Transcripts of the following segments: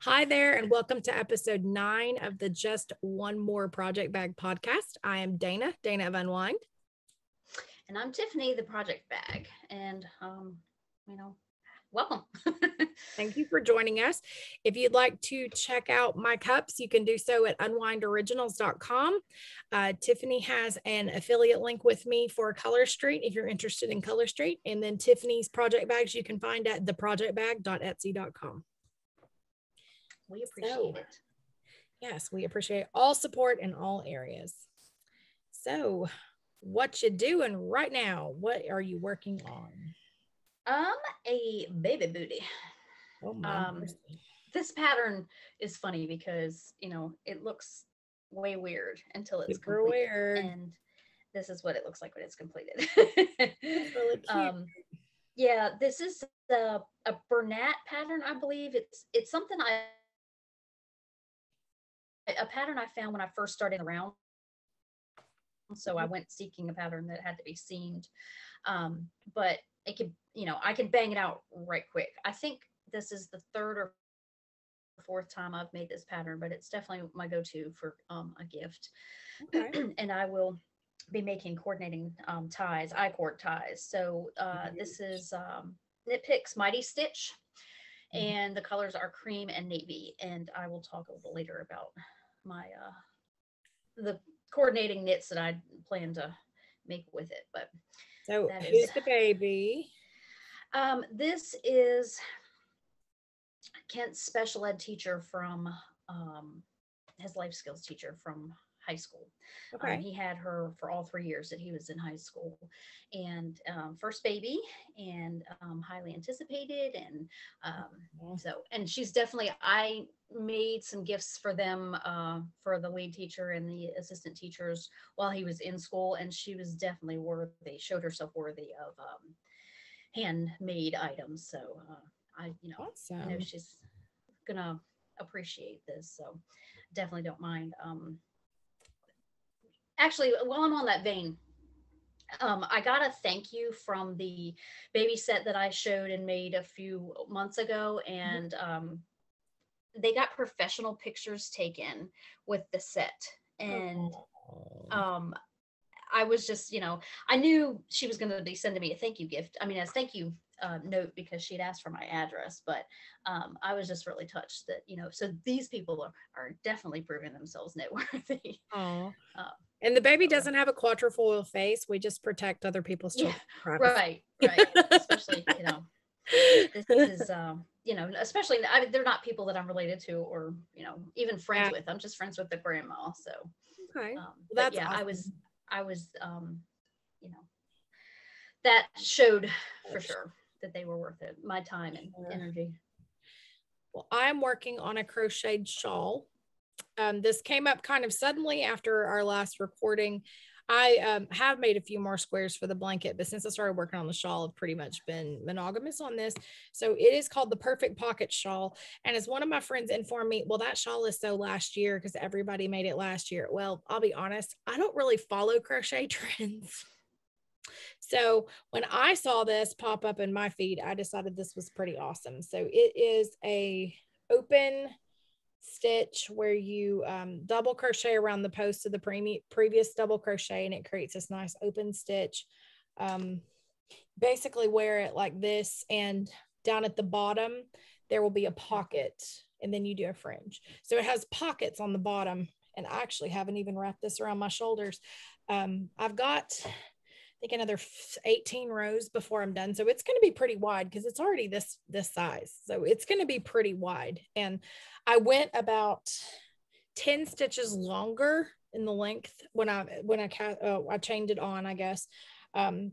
Hi there, and welcome to episode 9 of the Just One More Project Bag podcast. I am Dana of Unwind. And I'm Tiffany, the Project Bag. And, welcome. Thank you for joining us. If you'd like to check out my cups, you can do so at unwindoriginals.com. Tiffany has an affiliate link with me for Color Street if you're interested in Color Street. And then Tiffany's project bags you can find at theprojectbag.etsy.com. We appreciate it. Yes, we appreciate all support in all areas. So, what you doing right now? What are you working on? A baby booty. Oh my. This pattern is funny because, it looks way weird until it's super completed. Weird. And this is what it looks like when it's completed. It's really cute. Yeah, this is a Bernat pattern, I believe. It's something a pattern I found when I first started around. So I went seeking a pattern that had to be seamed. But it could, I can bang it out right quick. I think this is the third or fourth time I've made this pattern, but it's definitely my go-to for a gift. Okay. And I will be making coordinating ties, I-cord ties. So this is Knit Picks Mighty Stitch. And the colors are cream and navy. And I will talk a little later about my the coordinating knits that I plan to make with it. But so who's the baby? This is Kent's special ed teacher from his life skills teacher from high school. Okay. He had her for all 3 years that he was in high school, and first baby, and highly anticipated. And and she's definitely, I made some gifts for them, for the lead teacher and the assistant teachers while he was in school, and she was definitely worthy, showed herself worthy of handmade items. So awesome. I know she's gonna appreciate this, so definitely don't mind. Actually, while I'm on that vein, I got a thank you from the baby set that I showed and made a few months ago, and they got professional pictures taken with the set. And I was just, I knew she was going to be sending me a thank you gift. I mean, as thank you note, because she'd asked for my address, but I was just really touched that, so these people are definitely proving themselves noteworthy. And the baby doesn't have a quatrefoil face. We just protect other people's children. Yeah, right. Especially, this is, especially, they're not people that I'm related to or, even friends with. I'm just friends with the grandma. So, okay. That's awesome. I was, that showed for sure that they were worth it, my time and energy. Well, I'm working on a crocheted shawl. This came up kind of suddenly after our last recording. I have made a few more squares for the blanket, but since I started working on the shawl, I've pretty much been monogamous on this. So it is called the Perfect Pocket Shawl. And as one of my friends informed me, well, that shawl is so last year because everybody made it last year. Well, I'll be honest, I don't really follow crochet trends. So when I saw this pop up in my feed, I decided this was pretty awesome. So it is a open stitch where you double crochet around the post of the previous double crochet, and it creates this nice open stitch. Basically wear it like this, and down at the bottom there will be a pocket, and then you do a fringe. So it has pockets on the bottom, and I actually haven't even wrapped this around my shoulders. I've got, I think, another 18 rows before I'm done. So it's going to be pretty wide because it's already this size. So it's going to be pretty wide. And I went about 10 stitches longer in the length when I chained it on, I guess. I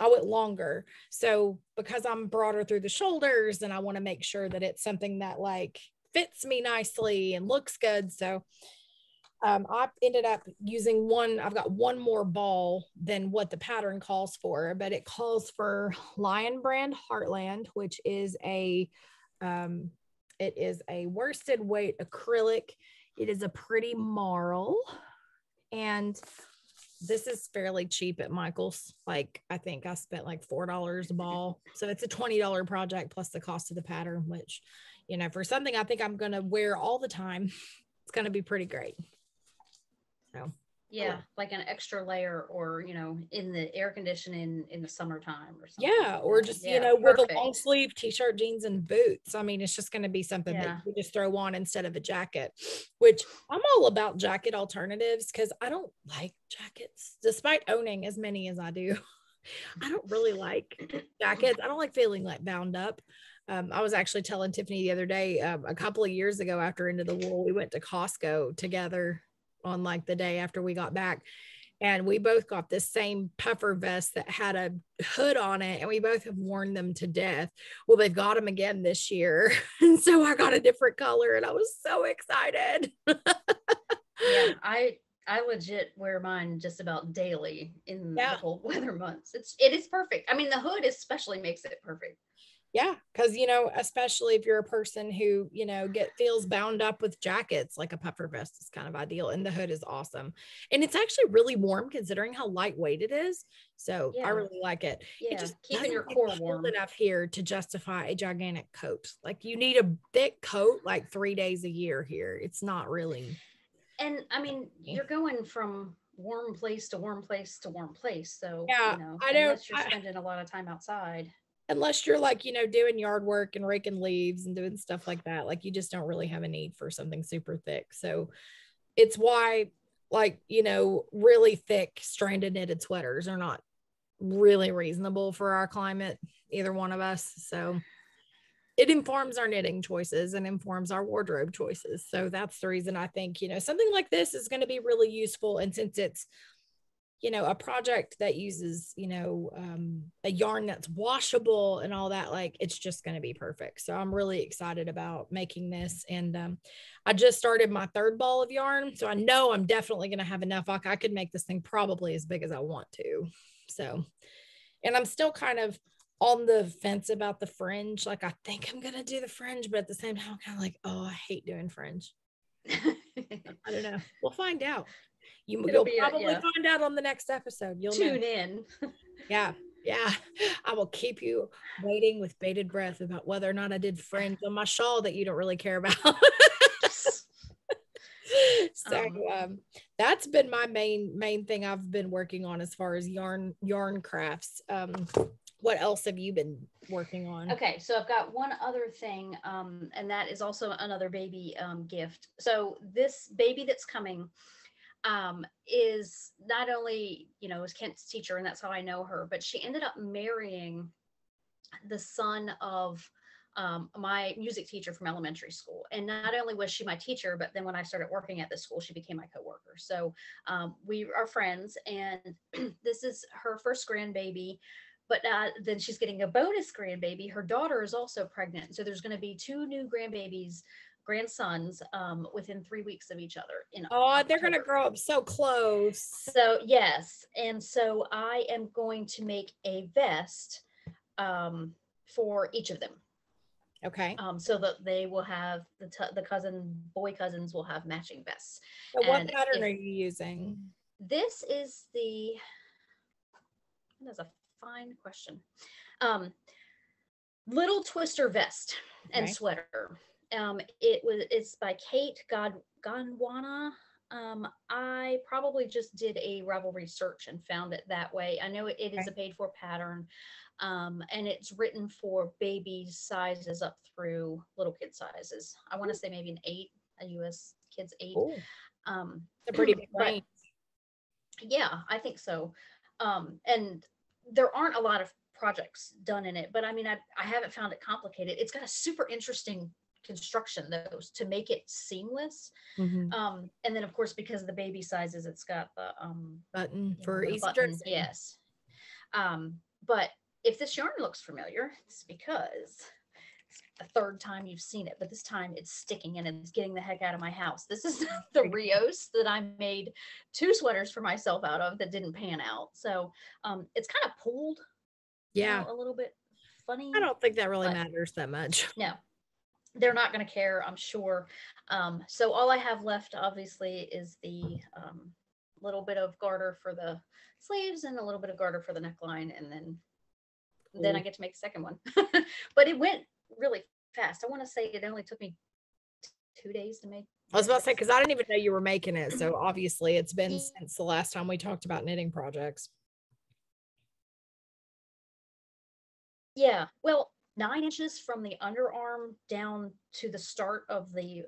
went longer. So because I'm broader through the shoulders, and I want to make sure that it's something that like fits me nicely and looks good. So I ended up using I've got one more ball than what the pattern calls for, but it calls for Lion Brand Heartland, which is it is a worsted weight acrylic. It is a pretty marl, and this is fairly cheap at Michael's. Like, I think I spent like $4 a ball. So it's a $20 project plus the cost of the pattern, which, you know, for something I think I'm going to wear all the time, it's going to be pretty great. So. Yeah, like an extra layer, or you know, in the air conditioning in the summertime or something. Yeah, or just, you know, with a long sleeve t-shirt, jeans, and boots. I mean, it's just going to be something that you just throw on instead of a jacket, which I'm all about jacket alternatives because I don't like jackets, despite owning as many as I do. I don't really like jackets. I don't like feeling like bound up. I was actually telling Tiffany the other day, a couple of years ago after Into the Wool, we went to Costco together on like the day after we got back, and we both got this same puffer vest that had a hood on it, and we both have worn them to death. Well, they've got them again this year, and so I got a different color, and I was so excited. Yeah, I legit wear mine just about daily in the cold weather months. It is perfect. I mean, the hood especially makes it perfect. Yeah, because, you know, especially if you're a person who, you know, feels bound up with jackets, like a puffer vest is kind of ideal, and the hood is awesome, and it's actually really warm considering how lightweight it is. So I really like it. Yeah, it just keeping your core warm enough here to justify a gigantic coat. Like, you need a thick coat like 3 days a year here. It's not really. And I mean, you're going from warm place to warm place to warm place. So, yeah, you know, unless you're spending a lot of time outside. Unless you're like, you know, doing yard work and raking leaves and doing stuff like that, like you just don't really have a need for something super thick. So it's why, like, you know, really thick stranded knitted sweaters are not really reasonable for our climate, either one of us. So it informs our knitting choices and informs our wardrobe choices. So that's the reason I think, you know, something like this is going to be really useful. And since it's, you know, a project that uses, you know, a yarn that's washable and all that, like, it's just going to be perfect. So I'm really excited about making this. And I just started my 3rd ball of yarn. So I know I'm definitely going to have enough. Like, I could make this thing probably as big as I want to. So, and I'm still kind of on the fence about the fringe. Like, I think I'm going to do the fringe, but at the same time, I'm kind of like, oh, I hate doing fringe. I don't know. We'll find out. You'll probably find out on the next episode. You'll tune in. Yeah. I will keep you waiting with bated breath about whether or not I did fringe on my shawl that you don't really care about. So that's been my main thing I've been working on as far as yarn crafts. What else have you been working on? Okay, so I've got one other thing, and that is also another baby gift. So this baby that's coming is not only, you know, is Kent's teacher, and that's how I know her, but she ended up marrying the son of my music teacher from elementary school. And not only was she my teacher, but then when I started working at the school, she became my coworker. So we are friends, and this is her first grandbaby. But then she's getting a bonus grandbaby. Her daughter is also pregnant. So there's going to be 2 new grandsons within 3 weeks of each other. They're going to grow up so close. So yes. And so I am going to make a vest for each of them. Okay. So that they will have the boy cousins will have matching vests. So what pattern are you using? This is that's a fine question. Little Twister Vest and Sweater. It's by Kate Gondwana. I probably just did a Ravelry search and found it that way. I know it is a paid for pattern. And it's written for baby sizes up through little kid sizes. I want to say maybe an 8, a US kids 8. It's a pretty big range. Yeah, I think so. And there aren't a lot of projects done in it, but I mean, I haven't found it complicated. It's got a super interesting construction though to make it seamless. And then of course, because of the baby sizes, it's got the button for easy buttons. Yes. But if this yarn looks familiar, it's because it's the 3rd time you've seen it, but this time it's sticking and it's getting the heck out of my house. This is the Rios that I made 2 sweaters for myself out of that didn't pan out. So it's kind of pulled, a little bit funny. I don't think that really matters that much. No, they're not going to care, I'm sure. So all I have left, obviously, is the little bit of garter for the sleeves and a little bit of garter for the neckline, and then I get to make a second one. But it went really fast. I want to say it only took me 2 days to make. I was about to say, because I didn't even know you were making it. So obviously it's been since the last time we talked about knitting projects. Yeah. Well, 9 inches from the underarm down to the start of the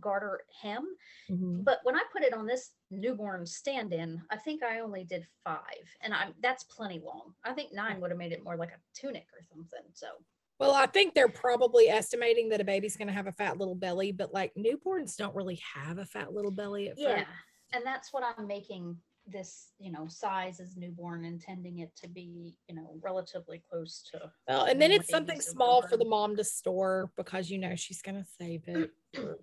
garter hem. But when I put it on this newborn stand-in, I think I only did 5, and that's plenty long. I think 9 would have made it more like a tunic or something. So. Well, I think they're probably estimating that a baby's going to have a fat little belly, but like newborns don't really have a fat little belly at first. And that's what I'm making this, size as newborn, intending it to be, relatively close to. Well, and then it's something small for the mom to store because she's going to save it. For,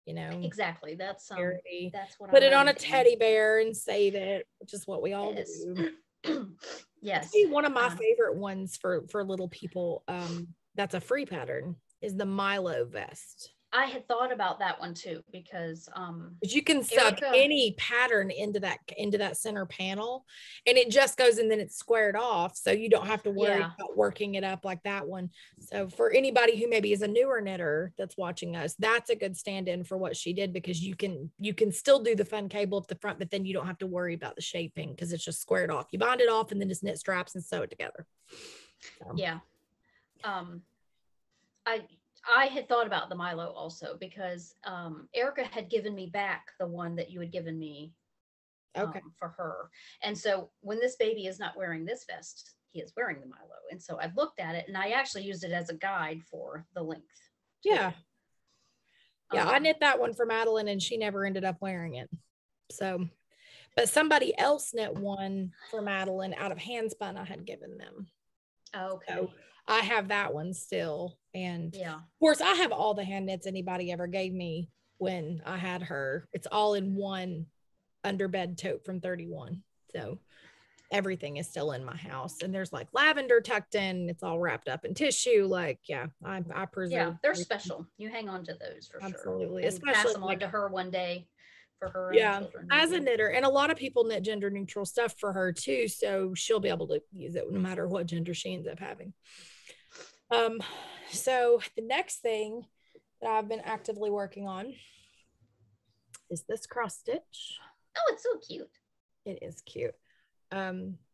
exactly. That's what. Put it on a teddy bear and save it, which is what we all do. Yes. Actually, one of my favorite ones for little people, that's a free pattern, is the Milo Vest. I had thought about that one too, because you can sub any pattern into that center panel, and it just goes, and then it's squared off, so you don't have to worry about working it up like that one. So for anybody who maybe is a newer knitter that's watching us, that's a good stand-in for what she did, because you can still do the fun cable up the front, but then you don't have to worry about the shaping because it's just squared off. You bind it off and then just knit straps and sew it together. So. Yeah. I had thought about the Milo also, because Erica had given me back the one that you had given me for her. And so when this baby is not wearing this vest, he is wearing the Milo. And so I looked at it, and I actually used it as a guide for the length too. Yeah, I knit that one for Madeline, and she never ended up wearing it. So, but somebody else knit one for Madeline out of handspun I had given them. Okay. So I have that one still. And yeah, of course, I have all the hand knits anybody ever gave me when I had her. It's all in one underbed tote from 31. So everything is still in my house, and there's like lavender tucked in. It's all wrapped up in tissue. Like, I preserve. Yeah, they're special. You hang on to those for absolutely, sure. Especially pass them on to her one day for her. Yeah, children, as a knitter, and a lot of people knit gender neutral stuff for her too, so she'll be able to use it no matter what gender she ends up having. So the next thing that I've been actively working on is this cross stitch. Oh, it's so cute. It is cute.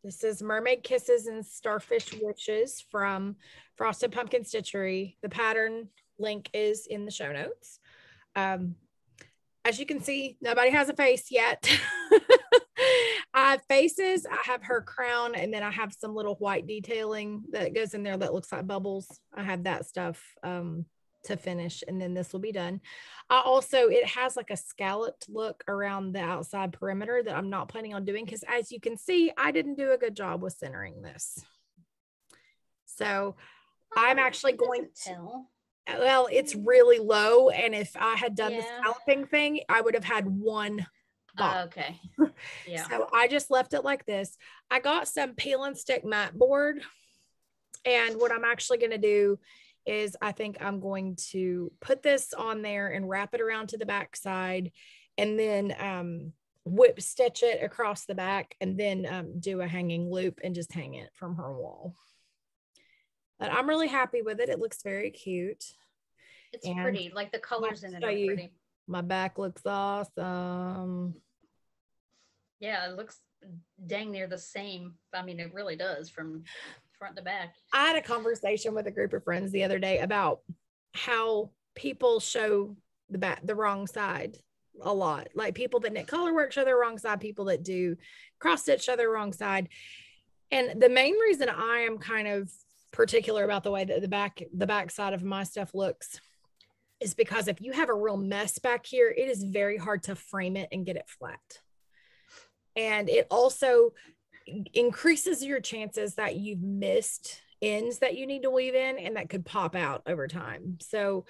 This is Mermaid Kisses and Starfish Wishes from Frosted Pumpkin Stitchery. The pattern link is in the show notes. As you can see, nobody has a face yet. I have faces, I have her crown, and then I have some little white detailing that goes in there that looks like bubbles. I have that stuff to finish, and then this will be done. It has like a scalloped look around the outside perimeter that I'm not planning on doing, because as you can see, I didn't do a good job with centering this. So I'm actually going to tell. Well, it's really low, and if I had done the scalloping thing, I would have had one box. Okay. Yeah. So I just left it like this. I got some peel and stick mat board, and what I'm actually going to do is I think I'm going to put this on there and wrap it around to the back side, and then whip stitch it across the back, and then do a hanging loop and just hang it from her wall. But I'm really happy with it. It looks very cute. It's pretty. Like the colors in it are pretty. My back looks awesome. Yeah, it looks dang near the same. I mean, it really does from front to back. I had a conversation with a group of friends the other day about how people show the wrong side a lot. Like people that knit color work show their wrong side, people that do cross stitch show their wrong side. And the main reason I am kind of particular about the way that the back side of my stuff looks is because if you have a real mess back here, it is very hard to frame it and get it flat. And it also increases your chances that you've missed ends that you need to weave in and that could pop out over time. So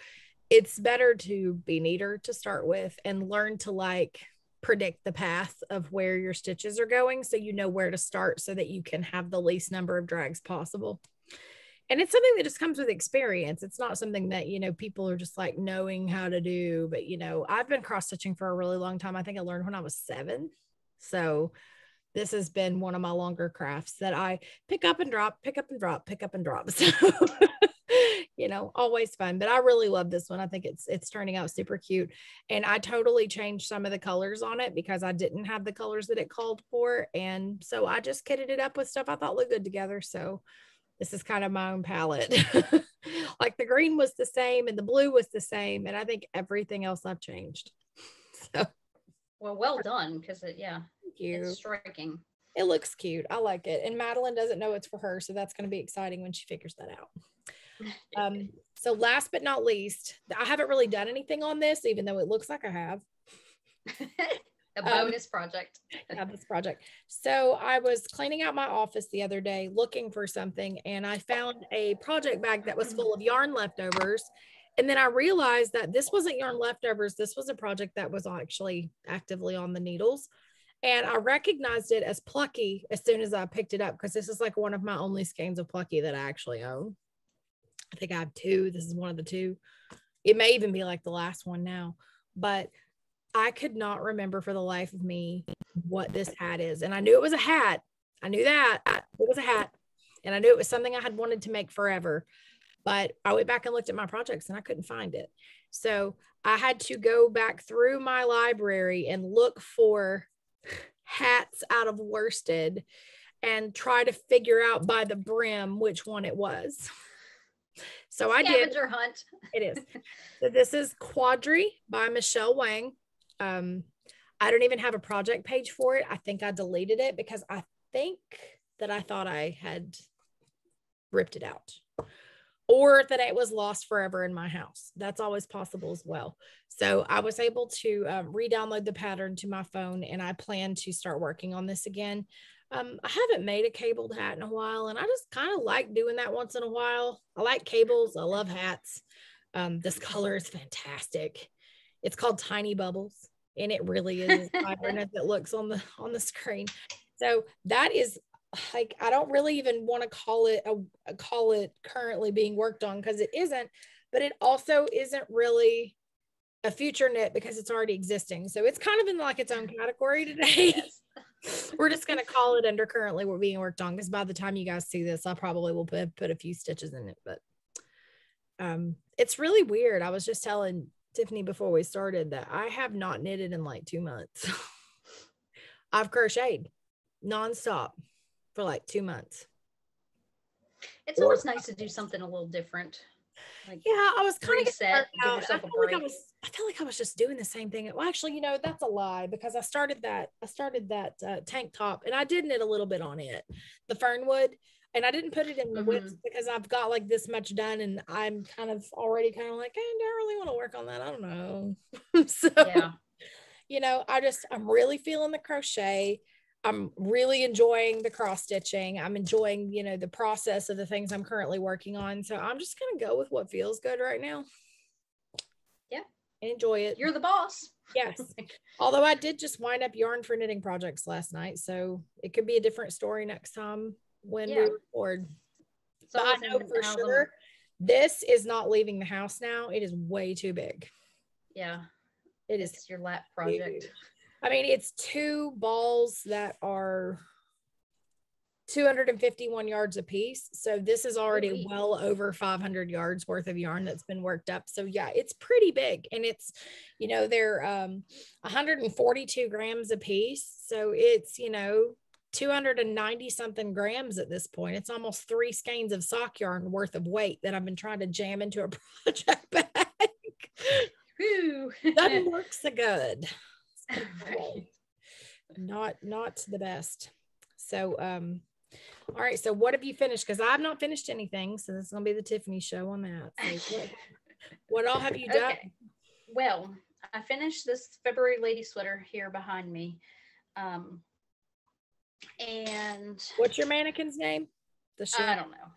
it's better to be neater to start with and learn to like predict the path of where your stitches are going, so you know where to start so that you can have the least number of drags possible. And it's something that just comes with experience. It's not something that, people are just like knowing how to do. But, I've been cross stitching for a really long time. I think I learned when I was 7. So this has been one of my longer crafts that I pick up and drop, pick up and drop, pick up and drop. So, always fun, but I really love this one. I think it's turning out super cute. And I totally changed some of the colors on it because I didn't have the colors that it called for. And so I just kitted it up with stuff I thought looked good together. So this is kind of my own palette. Like the green was the same and the blue was the same. And I think everything else I've changed. So well done, because thank you. it's striking. It looks cute. I like it. And Madeline doesn't know it's for her. So that's going to be exciting when she figures that out. So last but not least, I haven't really done anything on this, even though it looks like I have. A bonus project. Yeah, this project. So I was cleaning out my office the other day looking for something, and I found a project bag that was full of yarn leftovers. And then I realized that this wasn't yarn leftovers. This was a project that was actually actively on the needles. And I recognized it as Plucky as soon as I picked it up, because this is like one of my only skeins of Plucky that I actually own. I think I have two. This is one of the two. It may even be like the last one now, but I could not remember for the life of me what this hat is. And I knew it was a hat. I knew that it was a hat. And I knew it was something I had wanted to make forever. But I went back and looked at my projects and I couldn't find it. So I had to go back through my library and look for hats out of worsted and try to figure out by the brim which one it was. So I did. Scavenger hunt. It is. So this is Quadri by Michelle Wang. I don't even have a project page for it. I think I deleted it because I think that I thought I had ripped it out, or that it was lost forever in my house. That's always possible as well. So I was able to re-download the pattern to my phone, and I plan to start working on this again. I haven't made a cabled hat in a while, and I just kind of like doing that once in a while. I like cables. I love hats. This color is fantastic. It's called Tiny Bubbles, and it really is as vibrant as it looks on the screen. So that is, like, I don't really even want to call it currently being worked on, because it isn't, but it also isn't really a future knit because it's already existing. So it's kind of in like its own category today. Yes. We're just going to call it under currently we're being worked on, because by the time you guys see this, I probably will put a few stitches in it. But it's really weird. I was just telling Tiffany before we started that I have not knitted in like 2 months. I've crocheted nonstop for like 2 months. It's always nice to do something a little different. Like, yeah, I was kind of reset, give yourself a break. I feel like I was just doing the same thing. Well, actually, that's a lie, because I started that tank top, and I did knit a little bit on it, the Fernwood, and I didn't put it in the width because I've got like this much done, and I'm kind of already kind of like, I don't really want to work on that. I don't know. So, yeah. I'm really feeling the crochet. I'm really enjoying the cross stitching. I'm enjoying, the process of the things I'm currently working on. So I'm just going to go with what feels good right now. Yeah. And enjoy it. You're the boss. Yes. Although I did just wind up yarn for knitting projects last night. So it could be a different story next time when we record. So I know for sure this is not leaving the house now. It is way too big. Yeah. It's your lap project. Huge. I mean, it's 2 balls that are 251 yards a piece. So this is already well over 500 yards worth of yarn that's been worked up. So yeah, it's pretty big, and it's, they're 142 grams a piece. So it's, 290 something grams at this point. It's almost 3 skeins of sock yarn worth of weight that I've been trying to jam into a project bag. Doesn't work so good. Not the best. So all right, so what have you finished? Because I've not finished anything, so this is gonna be the Tiffany show on that. So what all have you done? Okay. Well, I finished this February lady sweater here behind me, and what's your mannequin's name? I don't know.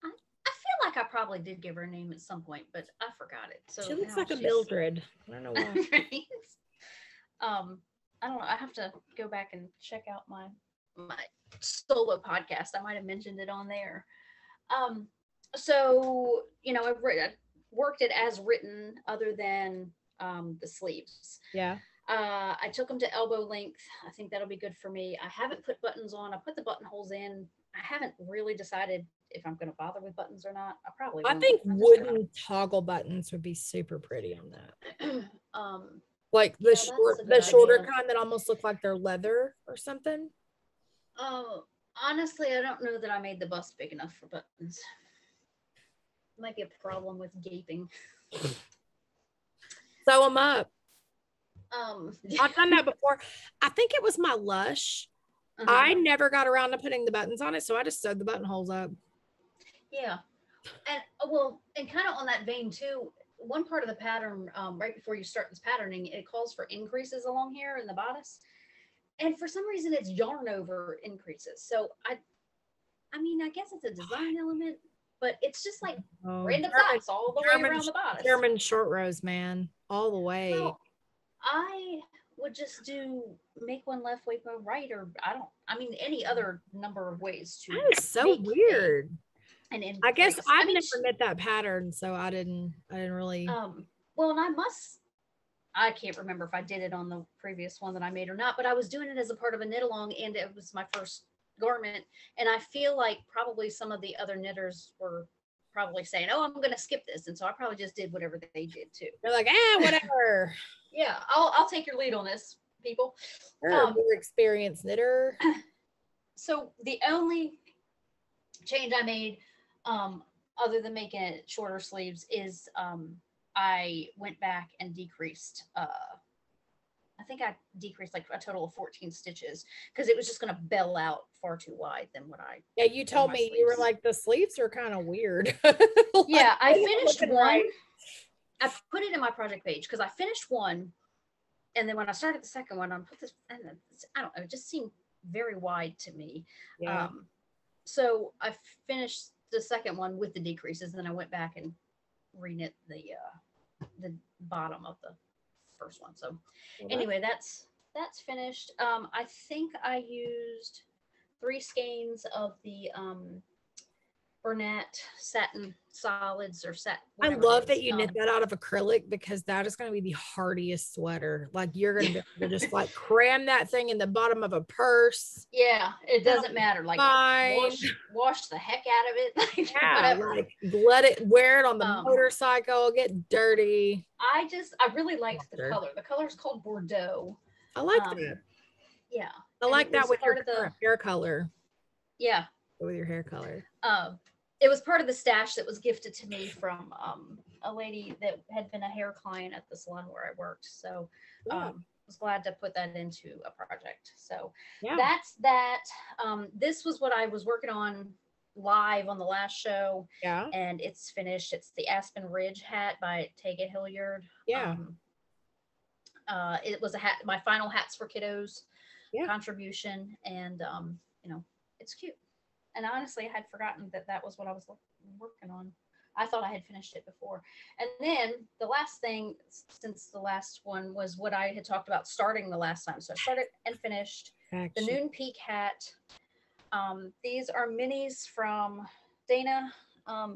I feel like I probably did give her a name at some point, but I forgot it. So she looks like a Mildred. I don't know why. I don't know. I have to go back and check out my solo podcast. I might have mentioned it on there. So, I worked it as written other than the sleeves. Yeah. I took them to elbow length. I think that'll be good for me. I haven't put buttons on. I put the buttonholes in. I haven't really decided if I'm going to bother with buttons or not. I probably I won't. think I'm just wooden toggle buttons would be super pretty on that. gonna, Like yeah, that's a the good shorter idea. kind that almost look like they're leather or something. Honestly, I don't know that I made the bust big enough for buttons. Might be a problem with gaping. Sew them up. Um, I've done that before. I think it was my Lush. I never got around to putting the buttons on it, so I just sewed the buttonholes up. Yeah, and well, and kind of on that vein too. One part of the pattern, right before you start this patterning, it calls for increases along here in the bodice, and for some reason it's yarn over increases. So I mean, I guess it's a design element, but it's just like random dots all the way around the bodice. German short rows, man, all the way. Well, I would just make one left, make one right, or I mean, any other number of ways to. That is so weird. And I guess I've never knit that pattern, so I didn't really. Well, and I can't remember if I did it on the previous one that I made or not, but I was doing it as a part of a knit along, and it was my first garment, and I feel like probably some of the other knitters were probably saying, "Oh, I'm going to skip this," and so I probably just did whatever they did too. They're like, whatever. Yeah, I'll take your lead on this, people. You're a more experienced knitter. So the only change I made, other than making it shorter sleeves, is I went back and decreased. I think I decreased like a total of 14 stitches because it was just going to bell out far too wide than what I. Yeah, you told me you were like, the sleeves are kind of weird. Yeah, I finished one. Right. I put it in my project page because I finished one, and then when I started the second one, I put this, and I don't know, it just seemed very wide to me. Yeah. So I finished the second one with the decreases, and then I went back and reknit the bottom of the first one. So anyway, that's finished. I think I used 3 skeins of the Bernat satin solids or satin. I love that you knit that out of acrylic because that is going to be the hardiest sweater. Like you're going to be able to just like cram that thing in the bottom of a purse. Yeah, it doesn't matter. Like wash the heck out of it. Like, yeah, like let it wear it on the motorcycle, get dirty. I really liked the color. The color is called Bordeaux. I like that. Yeah, I like that with your hair color. Yeah, with your hair color. It was part of the stash that was gifted to me from a lady that had been a hair client at the salon where I worked. So was glad to put that into a project. So that's that. This was what I was working on live on the last show. Yeah. And it's finished. It's the Aspen Ridge hat by Tega Hilliard. Yeah. It was a hat, my final hats for kiddos contribution. And, it's cute. And honestly, I had forgotten that was what I was working on. I thought I had finished it before. And then the last thing, since the last one was what I had talked about starting the last time. So I started and finished the Noon Peak hat. These are minis from Dana.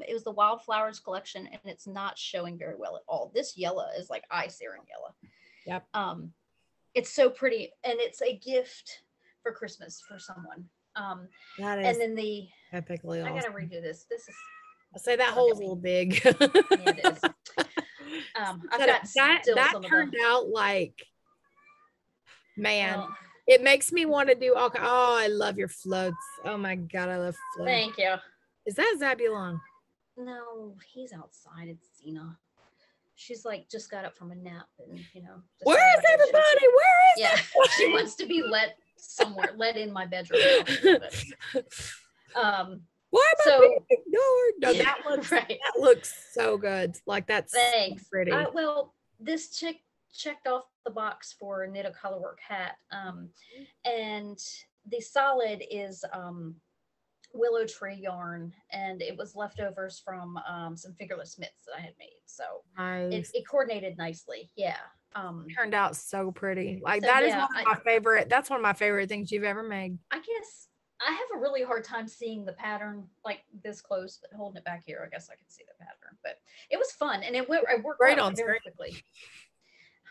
It was the Wildflowers collection, and it's not showing very well at all. This yellow is like eye serum yellow. Yep. It's so pretty, and it's a gift for Christmas for someone. That is, and then the epically awesome. I gotta redo this. This is. I'll say that hole's a little big. Yeah, it is. I've got that turned out like, man. Well, it makes me want to do all. Oh, I love your floats. Oh my god, I love floats. Thank you. Is that Zabulon? No, he's outside. It's Zena. She's like just got up from a nap, and where is everybody? Where is? Yeah, she wants to be let somewhere, let in my bedroom. Why am I being ignored? No, that looks right. That looks so good. Like that's thanks. So pretty. Well, this chick checked off the box for a knit a colorwork hat, and the solid is willow tree yarn, and it was leftovers from some fingerless mitts that I had made. So nice. It coordinated nicely. Yeah. Turned out so pretty. Like so, that is one of my favorite. That's one of my favorite things you've ever made. I guess I have a really hard time seeing the pattern like this close, but holding it back here, I guess I can see the pattern. But it was fun, and I worked great on very quickly.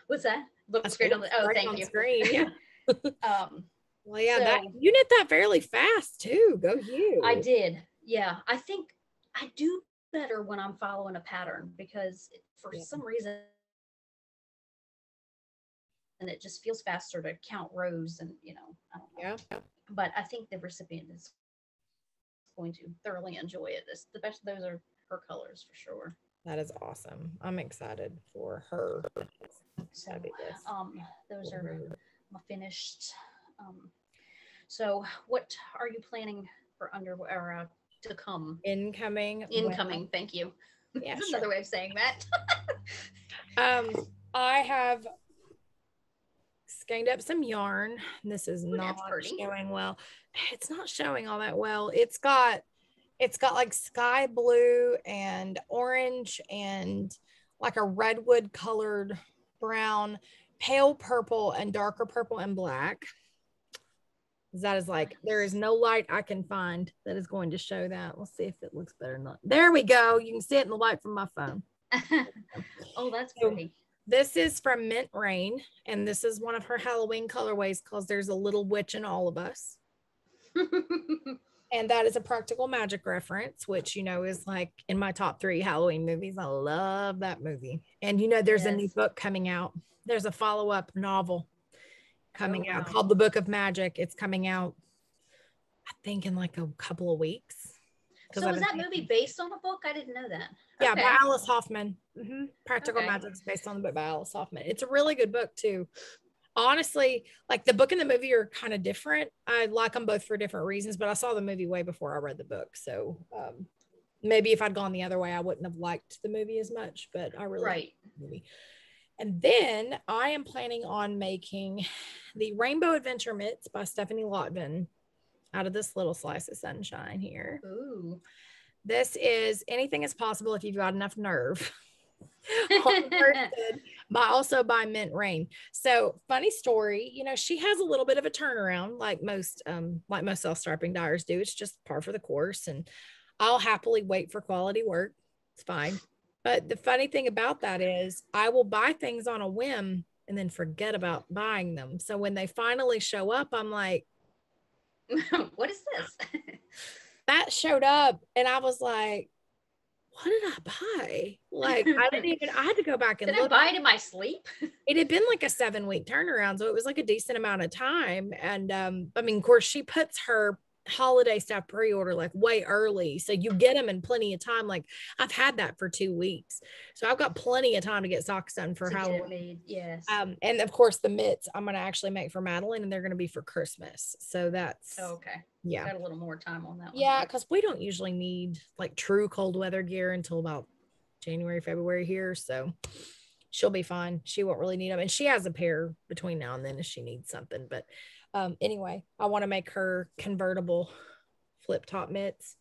What's that? Looks great on the, oh, right thank on you. screen. Yeah. Well, yeah, So that you knit that fairly fast too. Go you. I did. Yeah. I think I do better when I'm following a pattern because for Yeah. some reason and it just feels faster to count rows and I don't know. Yeah. But I think the recipient is going to thoroughly enjoy it. This the best those are her colors for sure. That is awesome. I'm excited for her. So Fabulous. those are my finished. So what are you planning for underwear to come? Incoming. Incoming, thank you. Yeah, That's sure. another way of saying that. I have skeined up some yarn. This is not showing well. It's not showing all that well. It's got like sky blue and orange and like a redwood colored brown, pale purple and darker purple and black. That is like, there is no light I can find that is going to show that. Let's see if it looks better or not. There we go. You can see it in the light from my phone. Oh, that's pretty. This is from Mint Rain, and this is one of her Halloween colorways because there's a little witch in all of us. And that is a Practical Magic reference, which, is like in my top 3 Halloween movies. I love that movie. And, there's a new book coming out. There's a follow-up novel coming out called The Book of Magic. It's coming out, I think, in like a couple of weeks. So is that movie based on a book? I didn't know that. Yeah, by Alice Hoffman. Practical Magic is based on the book by Alice Hoffman. It's a really good book too. Honestly, like the book and the movie are kind of different. I like them both for different reasons, but I saw the movie way before I read the book. So maybe if I'd gone the other way, I wouldn't have liked the movie as much, but I really liked the movie. And then I am planning on making the Rainbow Adventure Mitts by Stephanie Lotvin out of this little slice of sunshine here. Ooh. This is Anything is Possible if you've got enough nerve. Also by Mint Rain. So funny story, she has a little bit of a turnaround like most self-striping dyers do. It's just par for the course, and I'll happily wait for quality work. It's fine. But the funny thing about that is I will buy things on a whim and then forget about buying them. So when they finally show up, I'm like, what is this? That showed up and I was like, what did I buy? Like, I had to go back and look. Did I buy it in my sleep? It had been like a 7-week turnaround. So it was like a decent amount of time. And of course, she puts her holiday stuff pre-order like way early. So you get them in plenty of time. Like I've had that for 2 weeks. So I've got plenty of time to get socks done for Halloween. Yes. And of course the mitts I'm going to actually make for Madeline, and they're going to be for Christmas. So that's okay. Yeah. Got a little more time on that one. Yeah, because we don't usually need like true cold weather gear until about January, February here. So she'll be fine. She won't really need them. And she has a pair between now and then if she needs something. But anyway, I want to make her convertible flip top mitts.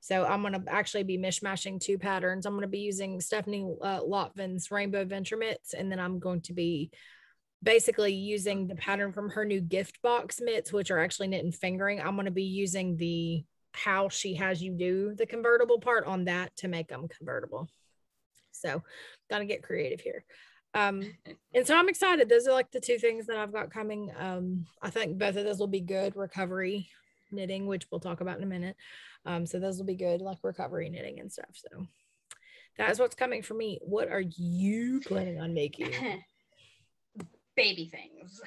So I'm going to actually be mishmashing 2 patterns. I'm going to be using Stephanie Lotvin's Rainbow Adventure mitts, and then I'm going to be basically using the pattern from her new gift box mitts, which are actually knit and fingering. I'm going to be using the how she has you do the convertible part on that to make them convertible. So got to get creative here. And so I'm excited. Those are like the 2 things that I've got coming. I think both of those will be good recovery knitting, which we'll talk about in a minute. So those will be good, like recovery knitting and stuff. So that is what's coming for me. What are you planning on making? Baby things.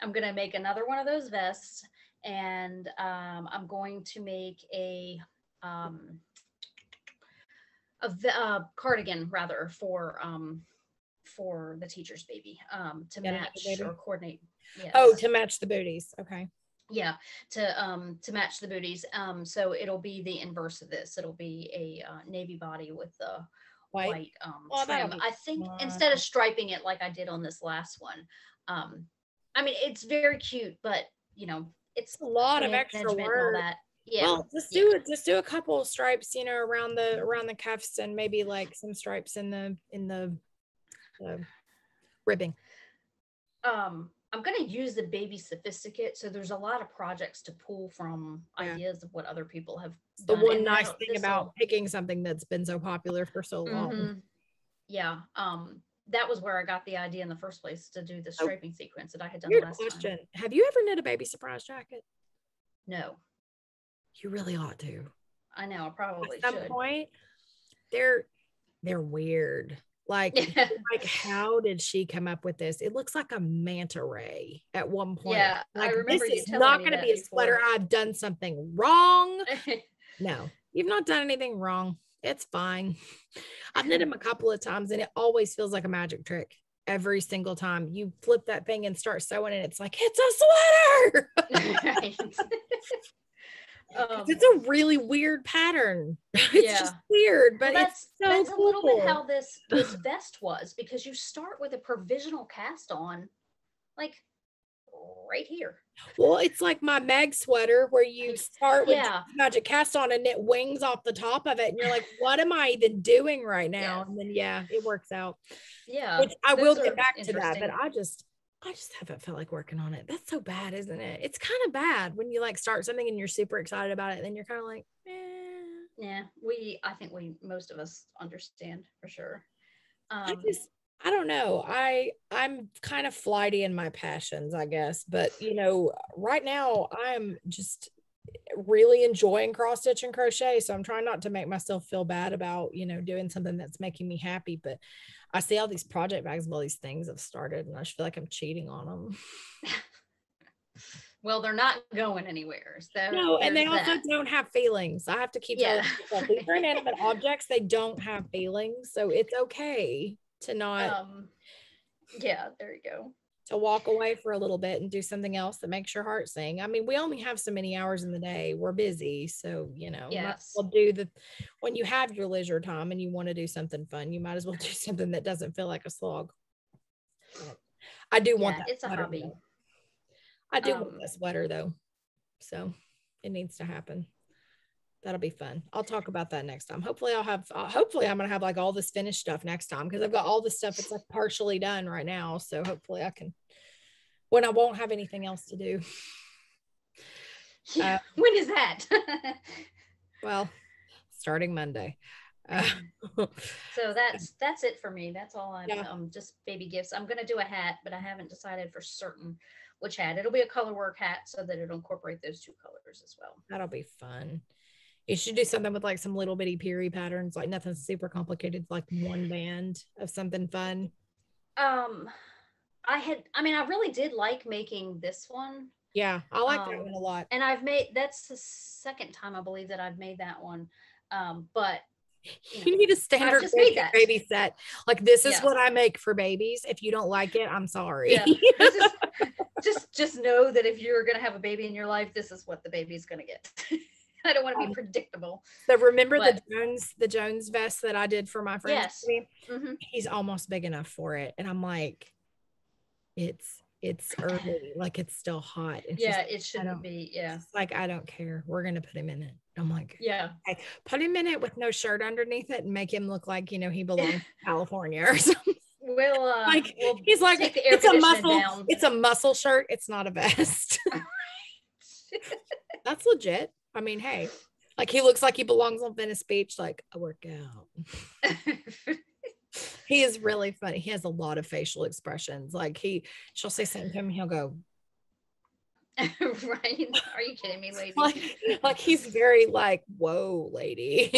I'm going to make another one of those vests, and I'm going to make a cardigan rather for the teacher's baby to match or coordinate. Yes. Oh, to match the booties. Okay. Yeah, to match the booties. So it'll be the inverse of this. It'll be a navy body with the white trim. I think instead of striping it like I did on this last one. It's very cute, but it's a lot of extra work. Yeah. Well, just do a couple of stripes, around the cuffs, and maybe like some stripes in the ribbing. I'm going to use the Baby Sophisticate. So there's a lot of projects to pull from ideas of what other people have done. The one nice thing about picking something that's been so popular for so long. Yeah. that was where I got the idea in the first place to do the striping sequence that I had done Weird last question. time. Have you ever knit a baby surprise jacket? No. You really ought to. I know, I probably At some should. point, they're weird. Like, like, how did she come up with this? It looks like a manta ray at one point. Yeah, like, I remember this you is telling not me going to that be a before. sweater. I've done something wrong. No, you've not done anything wrong. It's fine. I've knit them a couple of times and it always feels like a magic trick. Every single time you flip that thing and start sewing it, it's like, it's a sweater. Right. It's a really weird pattern. It's just weird, but that's it's so cool. A little bit how this vest was, because you start with a provisional cast on, like right here. Well, it's like my Meg sweater where you start with magic cast on and knit wings off the top of it, and you're like, what am I even doing right now? And then it works out. Yeah, which I will get back to that, but I just haven't felt like working on it. That's so bad, isn't it? It's kind of bad when you like start something and you're super excited about it, and then you're kind of like, yeah. I think most of us understand for sure. I don't know. I'm kind of flighty in my passions, I guess, but right now I'm just really enjoying cross stitch and crochet, so I'm trying not to make myself feel bad about doing something that's making me happy. But I see all these project bags of all these things have started, and I just feel like I'm cheating on them. Well, they're not going anywhere. So no, and they also don't have feelings. I have to keep telling people these are inanimate objects. They don't have feelings, so it's okay to not. Yeah, there you go. To walk away for a little bit and do something else that makes your heart sing. I mean, we only have so many hours in the day. We're busy. So, might as well when you have your leisure time and you want to do something fun, you might as well do something that doesn't feel like a slog. But I do want that. It's a hobby. Though. I do want that sweater though. So it needs to happen. That'll be fun. I'll talk about that next time. Hopefully I'm going to have like all this finished stuff next time, because I've got all this stuff. It's like partially done right now. So hopefully I can, when I won't have anything else to do. Yeah. When is that? Well, starting Monday. So that's it for me. That's all I'm just baby gifts. I'm going to do a hat, but I haven't decided for certain which hat. It'll be a color work hat so that it'll incorporate those two colors as well. That'll be fun. You should do something with like some little bitty Peary patterns, like nothing super complicated, like one band of something fun. I really did like making this one. Yeah, I like that one a lot. And that's the second time I believe that I've made that one. But you need a standard baby set. Like, this is what I make for babies. If you don't like it, I'm sorry. Yeah. just know that if you're gonna have a baby in your life, this is what the baby's gonna get. I don't want to be predictable. So remember the Jones vest that I did for my friend? Yes. Mm-hmm. He's almost big enough for it. And I'm like, it's early, like it's still hot. It shouldn't be. Yeah. Like, I don't care. We're going to put him in it. I'm like, yeah, okay, put him in it with no shirt underneath it and make him look like, he belongs to California or something. We'll he's like, it's a muscle shirt. It's not a vest. That's legit. I mean, hey, like, he looks like he belongs on Venice Beach, like a workout. He is really funny. He has a lot of facial expressions. Like, she'll say something to him, he'll go, right? Are you kidding me, lady? like he's very like, whoa, lady.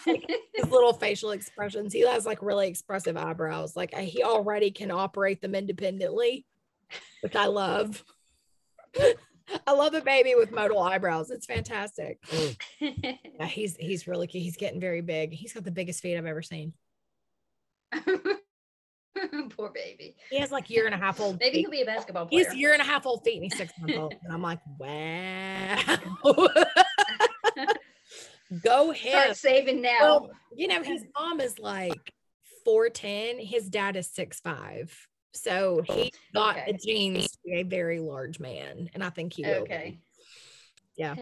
Like, his little facial expressions. He has like really expressive eyebrows. Like, he already can operate them independently, which I love. I love a baby with modal eyebrows. It's fantastic. Yeah, he's really cute. He's getting very big. He's got the biggest feet I've ever seen. Poor baby. He has like 1.5 year old. Maybe he'll be a basketball player. He's 1.5 year old feet and he's 6 months old. And I'm like, wow. Go ahead. Start saving now. Well, his mom is like 4'10". His dad is 6'5". So he got the genes to be a very large man, and I think he will. Okay. Yeah.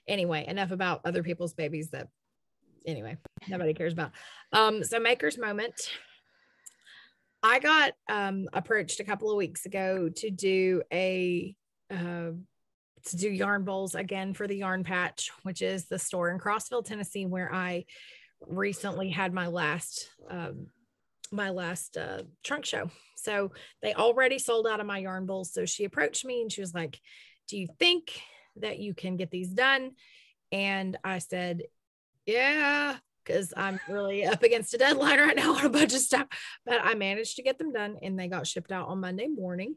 Anyway, enough about other people's babies that, nobody cares about. So Maker's Moment. I got approached a couple of weeks ago to do yarn bowls again for the Yarn Patch, which is the store in Crossville, Tennessee, where I recently had my last my last trunk show. So they already sold out of my yarn bowls. So she approached me and she was like, do you think that you can get these done? And I said, yeah, because I'm really up against a deadline right now on a bunch of stuff. But I managed to get them done and they got shipped out on Monday morning.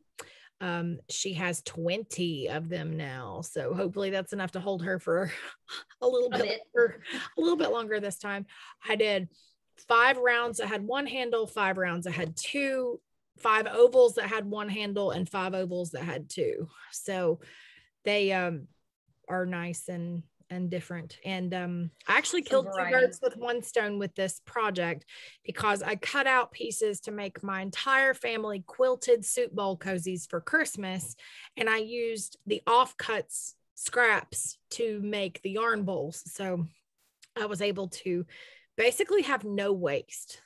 She has 20 of them now. So hopefully that's enough to hold her for a little bit longer this time. I did 5 rounds that had one handle, 5 rounds that had 2, 5 ovals that had one handle, and 5 ovals that had 2. So they are nice and different. And I actually killed 2 birds with one stone with this project because I cut out pieces to make my entire family quilted soup bowl cozies for Christmas, and I used the offcuts scraps to make the yarn bowls. So I was able to basically have no waste.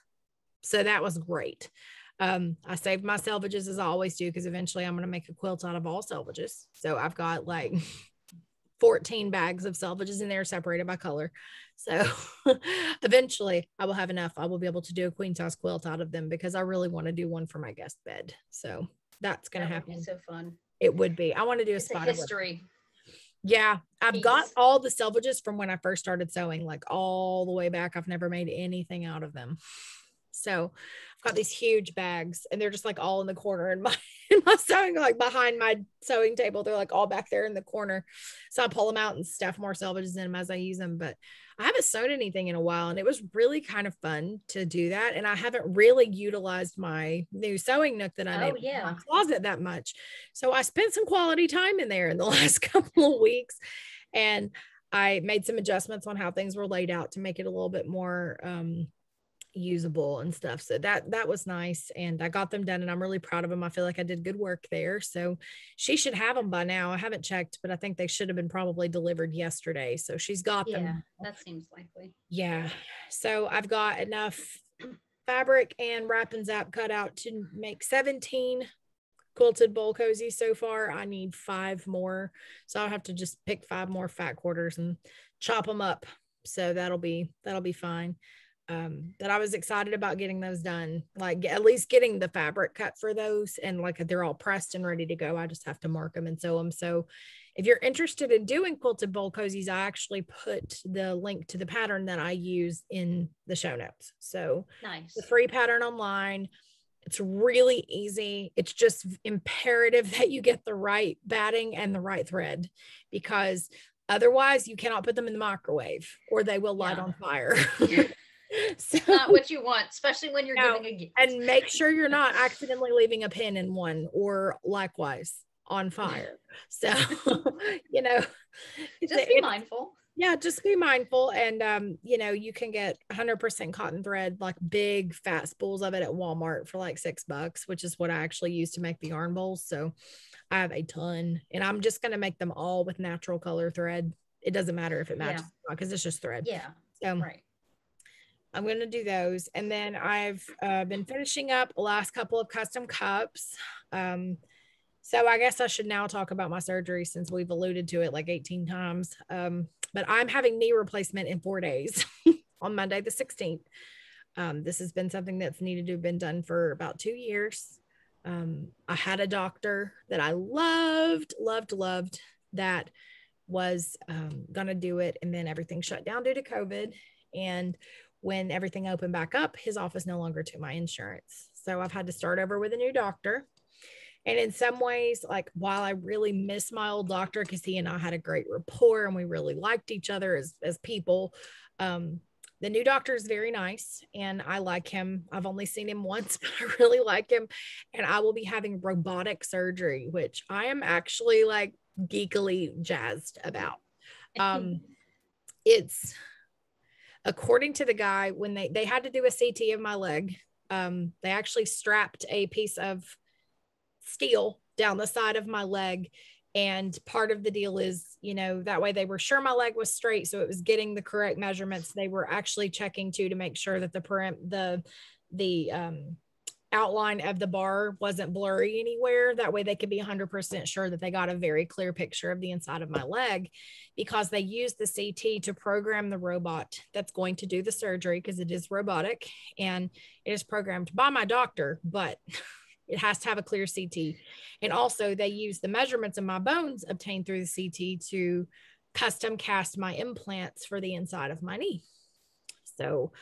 So that was great. I saved my selvages as I always do, because eventually I'm going to make a quilt out of all selvages. So I've got like 14 bags of selvages in there separated by color. So eventually I will have enough. I will be able to do a queen size quilt out of them, because I really want to do one for my guest bed. So that's going to happen. Would be so fun. It would be. I want to do a spider history. Yeah, I've got all the selvages from when I first started sewing, like all the way back. I've never made anything out of them. So I've got these huge bags, and they're just like all in the corner in my sewing, like behind my sewing table. They're like all back there in the corner. So I pull them out and stuff more selvages in them as I use them. But I haven't sewn anything in a while, and it was really kind of fun to do that. And I haven't really utilized my new sewing nook that I made in my closet that much. So I spent some quality time in there in the last couple of weeks, and I made some adjustments on how things were laid out to make it a little bit more usable and stuff. So that was nice, and I got them done, and I'm really proud of them. I feel like I did good work there. So she should have them by now. I haven't checked, but I think they should have been probably delivered yesterday. So she's got them. Yeah, that seems likely. Yeah. So I've got enough fabric and wrap and zap cut out to make 17 quilted bowl cozies so far. I need 5 more. So I'll have to just pick 5 more fat quarters and chop them up. So that'll be fine. That I was excited about getting those done, like at least getting the fabric cut for those, and like they're all pressed and ready to go. I just have to mark them and sew them. So if you're interested in doing quilted bowl cozies, I actually put the link to the pattern that I use in the show notes. So nice. The free pattern online. It's really easy. It's just imperative that you get the right batting and the right thread, because otherwise you cannot put them in the microwave or they will light on fire. So, not what you want, especially when you're giving a gift. And make sure you're not accidentally leaving a pin in one, or likewise on fire. So, just be mindful. Yeah, just be mindful. And, you can get 100% cotton thread, like big fat spools of it at Walmart for like $6, which is what I actually use to make the yarn bowls. So I have a ton, and I'm just going to make them all with natural color thread. It doesn't matter if it matches, because it's just thread. Yeah. So, right. I'm going to do those. And then I've been finishing up the last couple of custom cups. So I guess I should now talk about my surgery, since we've alluded to it like 18 times. But I'm having knee replacement in 4 days on Monday, the 16th. This has been something that's needed to have been done for about 2 years. I had a doctor that I loved, that was going to do it. And then everything shut down due to COVID. And when everything opened back up, his office no longer took my insurance. So I've had to start over with a new doctor. And in some ways, like, while I really miss my old doctor, because he and I had a great rapport and we really liked each other as people, the new doctor is very nice and I like him. I've only seen him once, but I really like him. And I will be having robotic surgery, which I am actually like geekily jazzed about. It's, according to the guy, when they had to do a CT of my leg, they actually strapped a piece of steel down the side of my leg. And part of the deal is, that way they were sure my leg was straight. So it was getting the correct measurements. They were actually checking too, to make sure that the outline of the bar wasn't blurry anywhere. That way they could be 100% sure that they got a very clear picture of the inside of my leg, because they use the CT to program the robot that's going to do the surgery, because it is robotic and it is programmed by my doctor, but it has to have a clear CT. And also they use the measurements of my bones obtained through the CT to custom cast my implants for the inside of my knee. So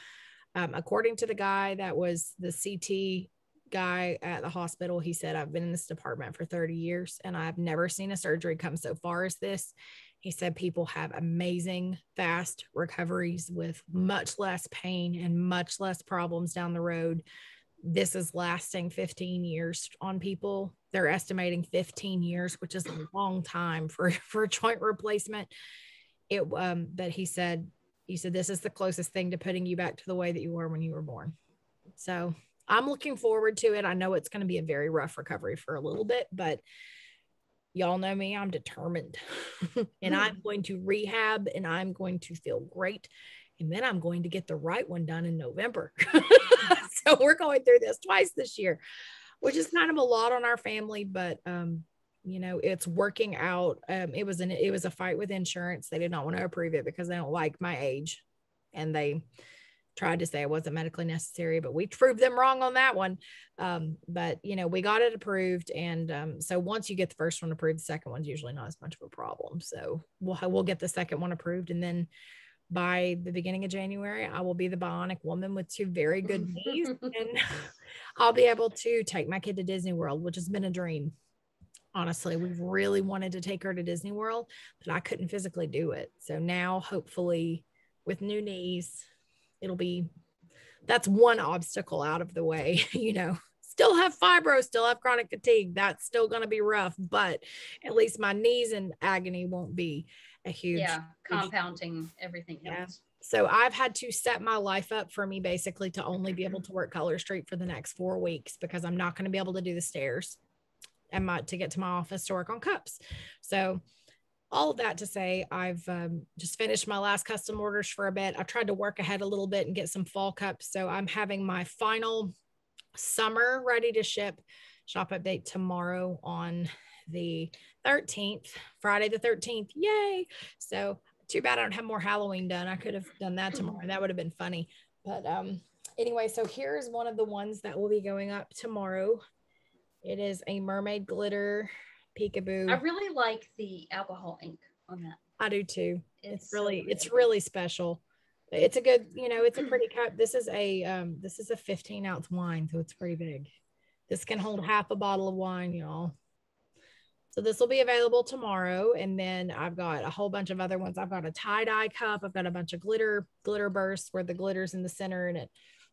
according to the guy that was the CT guy at the hospital, he said, I've been in this department for 30 years and I've never seen a surgery come so far as this. He said people have amazing fast recoveries with much less pain and much less problems down the road. This is lasting 15 years on people. They're estimating 15 years, which is a long time for a joint replacement. But he said this is the closest thing to putting you back to the way that you were when you were born. So I'm looking forward to it. I know it's going to be a very rough recovery for a little bit, but y'all know me, I'm determined. And I'm going to rehab and I'm going to feel great. And then I'm going to get the right one done in November. So we're going through this twice this year, which is kind of a lot on our family, but it's working out. It was a fight with insurance. They did not want to approve it because they don't like my age, and they tried to say it wasn't medically necessary, but we proved them wrong on that one. But we got it approved. And so once you get the first one approved, the second one's usually not as much of a problem. So we'll get the second one approved. And then by the beginning of January, I will be the bionic woman with two very good knees. And I'll be able to take my kid to Disney World, which has been a dream. Honestly, we've really wanted to take her to Disney World, but I couldn't physically do it. So now, hopefully, with new knees, that's one obstacle out of the way. Still have fibro, still have chronic fatigue. That's still going to be rough, but at least my knees in agony won't be a huge, compounding everything else. Yeah. So I've had to set my life up for me basically to only be able to work Color Street for the next 4 weeks, because I'm not going to be able to do the stairs and to get to my office to work on cups. So all of that to say, I've just finished my last custom orders for a bit. I tried to work ahead a little bit and get some fall cups. So I'm having my final summer ready to ship shop update tomorrow on the 13th, Friday the 13th. Yay. So too bad I don't have more Halloween done. I could have done that tomorrow. That would have been funny. But anyway, so here's one of the ones that will be going up tomorrow. It is a mermaid glitter peekaboo. I really like the alcohol ink on that. I do too. It's really special. It's a good, it's a pretty cup. This is a 15 ounce wine, so it's pretty big. This can hold half a bottle of wine, y'all. So this will be available tomorrow. And then I've got a whole bunch of other ones. I've got a tie-dye cup. I've got a bunch of glitter bursts where the glitter's in the center and it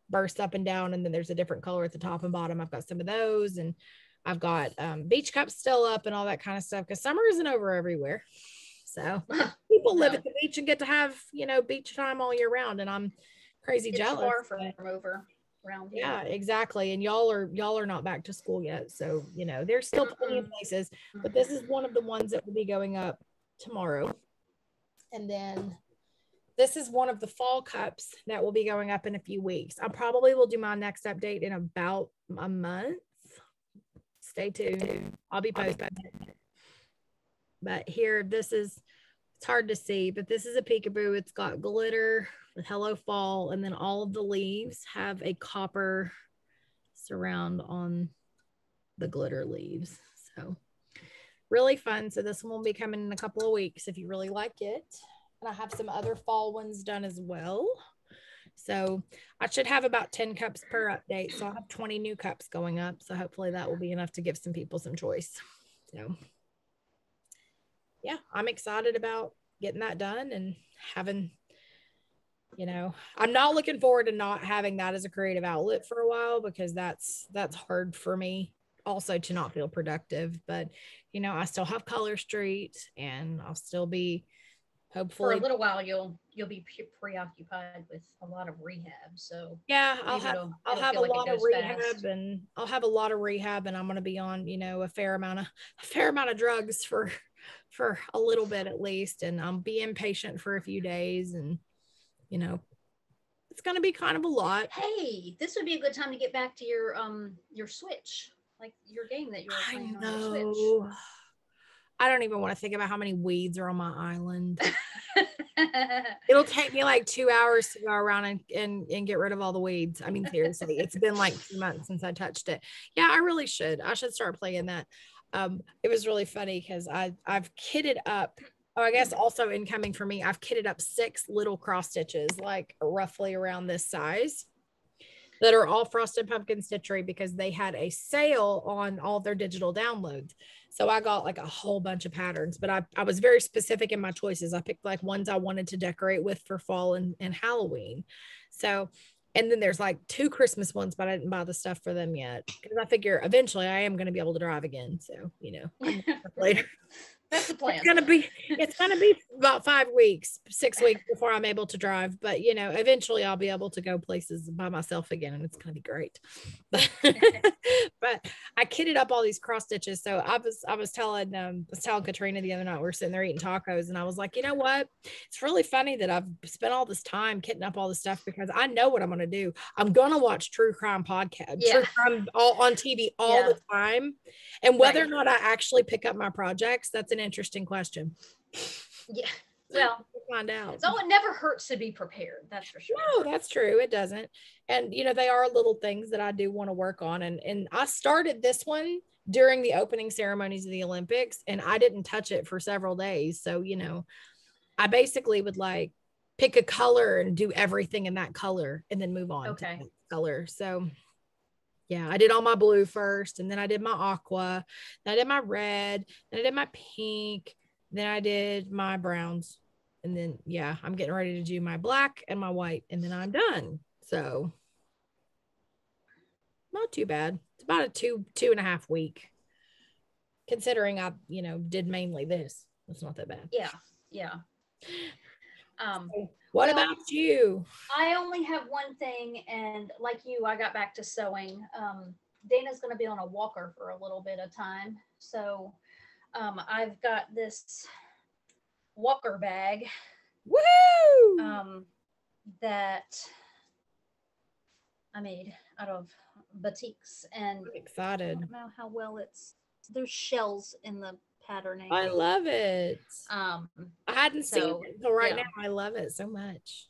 bursts up and down. And then there's a different color at the top and bottom. I've got some of those. And I've got beach cups still up and all that kind of stuff, because summer isn't over everywhere. So people live at the beach and get to have, beach time all year round. And I'm crazy jealous. Far from over around here. Yeah, exactly. And y'all are not back to school yet. So, there's still plenty of places, but this is one of the ones that will be going up tomorrow. And then this is one of the fall cups that will be going up in a few weeks. I probably will do my next update in about a month. Stay tuned. I'll be posting. But here, it's hard to see, but this is a peekaboo. It's got glitter with Hello Fall, and then all of the leaves have a copper surround on the glitter leaves. So really fun. So this one will be coming in a couple of weeks if you really like it. And I have some other fall ones done as well. So I should have about 10 cups per update. So I'll have 20 new cups going up. So hopefully that will be enough to give some people some choice. So yeah, I'm excited about getting that done and having, I'm not looking forward to not having that as a creative outlet for a while, because that's hard for me also to not feel productive. But, I still have Color Street and I'll still be hopefully for a little while. You'll be preoccupied with a lot of rehab. So yeah, I'll have a lot of rehab, and I'll have a lot of rehab, and I'm going to be on, a fair amount of drugs for a little bit at least. And I'll be inpatient for a few days, and, it's going to be kind of a lot. Hey, this would be a good time to get back to your Switch, like your game that you were playing on your Switch. I don't even want to think about how many weeds are on my island. It'll take me like 2 hours to go around and get rid of all the weeds. I mean, seriously, it's been like 2 months since I touched it. Yeah, I really should. I should start playing that. It was really funny because I've kitted up. Oh, I guess also incoming for me, I've kitted up 6 little cross stitches, like roughly around this size, that are all Frosted Pumpkin Stitchery because they had a sale on all their digital downloads. So I got like a whole bunch of patterns, but I was very specific in my choices. I picked like ones I wanted to decorate with for fall and Halloween. So, and then there's like 2 Christmas ones, but I didn't buy the stuff for them yet because I figure eventually I am going to be able to drive again. So, later. That's the plan. It's gonna be about 5 weeks, 6 weeks before I'm able to drive. But eventually I'll be able to go places by myself again, and it's gonna be great. But I kitted up all these cross stitches. So I was telling Katrina the other night, we were sitting there eating tacos, and I was like, you know what? It's really funny that I've spent all this time kitting up all this stuff because I know what I'm gonna do. I'm gonna watch true crime podcast, true crime all on TV all the time. And whether or not I actually pick up my projects, that's an interesting question. Yeah. Well, we'll find out. So it never hurts to be prepared. That's for sure. No, that's true. It doesn't. And, they are little things that I do want to work on. And I started this one during the opening ceremonies of the Olympics, and I didn't touch it for several days. So, I basically would like pick a color and do everything in that color and then move on to that color. So yeah, I did all my blue first, and then I did my aqua, then I did my red, then I did my pink, then I did my browns, and then I'm getting ready to do my black and my white, and then I'm done. So not too bad. It's about a 2.5 week, considering I did mainly this. It's not that bad. Yeah. What about you? I only have one thing, and like you, I got back to sewing. Dana's going to be on a walker for a little bit of time, so I've got this walker bag. Woo! That I made out of batiks, and I'm excited. I don't know how well there's shells in the patterning. I love it. I hadn't seen it until right now. I love it so much.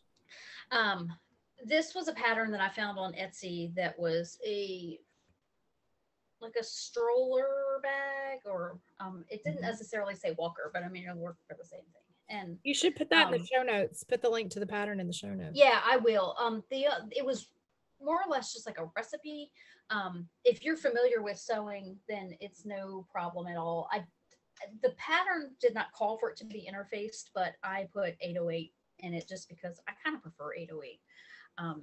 This was a pattern that I found on Etsy that was like a stroller bag, or it didn't necessarily say walker, but I mean it'll work for the same thing. And you should put that in the show notes. Put the link to the pattern in the show notes. Yeah, I will. It was more or less just like a recipe. If you're familiar with sewing, then it's no problem at all. The pattern did not call for it to be interfaced, but I put 808 in it just because I kind of prefer 808.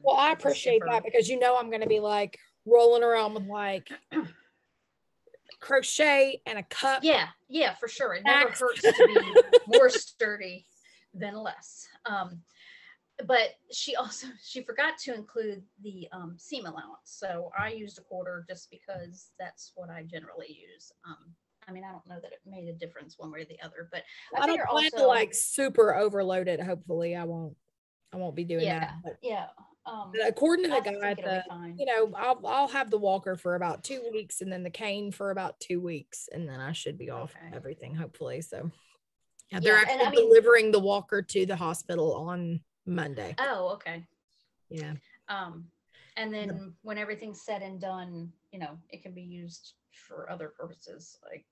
Well, I appreciate that because I'm going to be like rolling around with like crochet and a cup. Yeah, for sure. It never hurts to be more sturdy than less. But she forgot to include the seam allowance. So I used a quarter just because that's what I generally use. I mean, I don't know that it made a difference one way or the other, but I don't plan to like super overload it. Hopefully I won't be doing that. But according to the guy, I'll have the walker for about 2 weeks and then the cane for about 2 weeks, and then I should be off everything, hopefully. So they're actually delivering the walker to the hospital on Monday. Oh, okay. Yeah. And then when everything's said and done, it can be used for other purposes. Like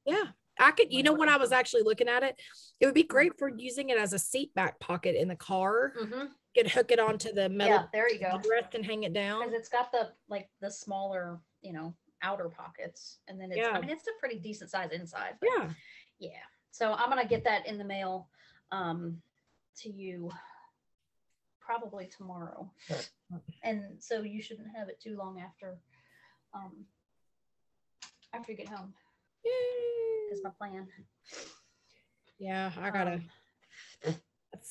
I could, when I was actually looking at it, it would be great for using it as a seat back pocket in the car. Mm-hmm. You could hook it onto the metal. There you go. Rest and hang it down. Because it's got the smaller, outer pockets, and then it's it's a pretty decent size inside. Yeah. So I'm gonna get that in the mail to you probably tomorrow, and so you shouldn't have it too long after you get home. Yay! Is my plan. Yeah, I gotta.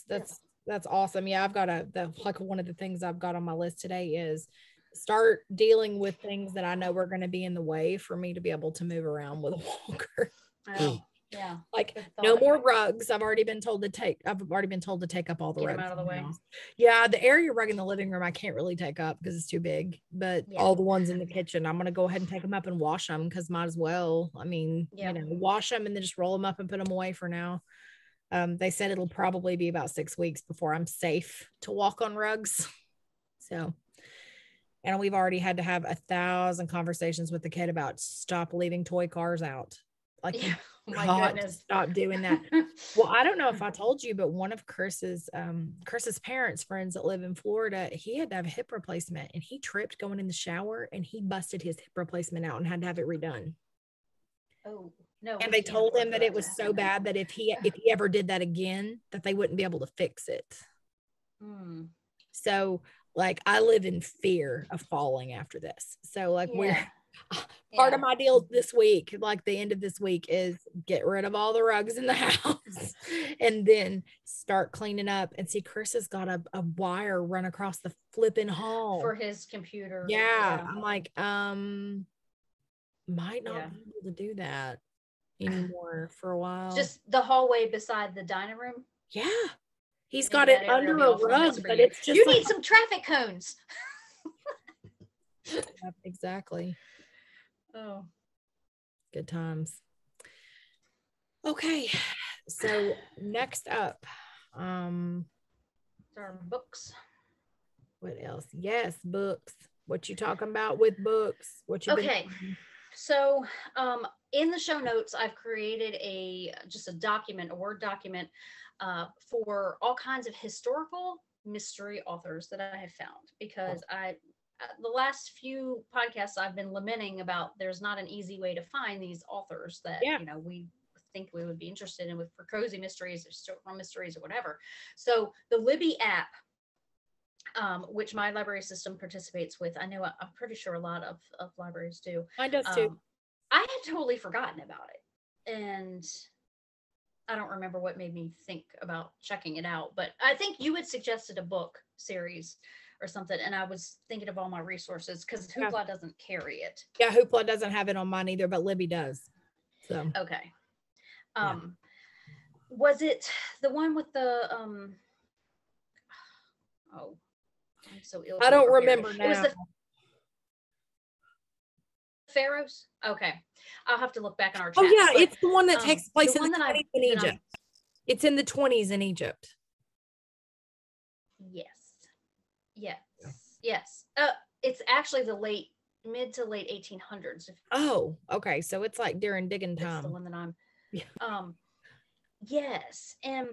That's awesome. Yeah, I've got like one of the things I've got on my list today is start dealing with things that I know are going to be in the way for me to be able to move around with a walker. Oh, Yeah. Like, Good no thought. more rugs. I've already been told to take up all the Get them rugs out of the in way. house. Yeah, the area rug in the living room I can't really take up because it's too big. But Yeah. all the ones in the kitchen, I'm gonna go ahead and take them up and wash them because might as well. I mean, Yep. wash them and then just roll them up and put them away for now. They said it'll probably be about 6 weeks before I'm safe to walk on rugs. So, and we've already had to have 1,000 conversations with the kid about stop leaving toy cars out. Like, Yeah. you My got to goodness. stop doing that. Well, I don't know if I told you, but one of Chris's parents' friends that live in Florida, he had to have a hip replacement and he tripped going in the shower and he busted his hip replacement out and had to have it redone. Oh, no. And they told him that it was so bad that if he ever did that again, that they wouldn't be able to fix it. So, like, I live in fear of falling after this. So, like, part of my deal this week, like the end of this week, is get rid of all the rugs in the house and then start cleaning up. And see, Chris has got a wire run across the flipping hall for his computer. Yeah. I'm like, might not be able to do that anymore for a while. Just the hallway beside the dining room. Yeah. He's got it under a rug, but it's just you need some traffic cones. Yep, exactly. Oh, good times. Okay, so next up, our books. What else? Yes, books. What you talking about with books? What you So, in the show notes, I've created just a Word document, for all kinds of historical mystery authors that I have found, because the last few podcasts I've been lamenting about there's not an easy way to find these authors that we think we would be interested in for cozy mysteries or historical mysteries or whatever. So the Libby app, which my library system participates with, I'm pretty sure a lot of libraries do. Mine does too. I had totally forgotten about it, and I don't remember what made me think about checking it out, but I think you had suggested a book series or something, and I was thinking of all my resources because Hoopla doesn't carry it. Yeah, Hoopla doesn't have it on mine either, but Libby does. So okay. Was it the one with the I'm so ill. I don't remember now. It was the Pharaohs. Okay, I'll have to look back in our chat. Oh yeah, but it's the one that takes place in the 20s in Egypt. It's in the 20s in Egypt. Yes. It's actually the mid to late 1800s. Oh, okay. So it's like during digging time. That's the one that I'm. Yes, and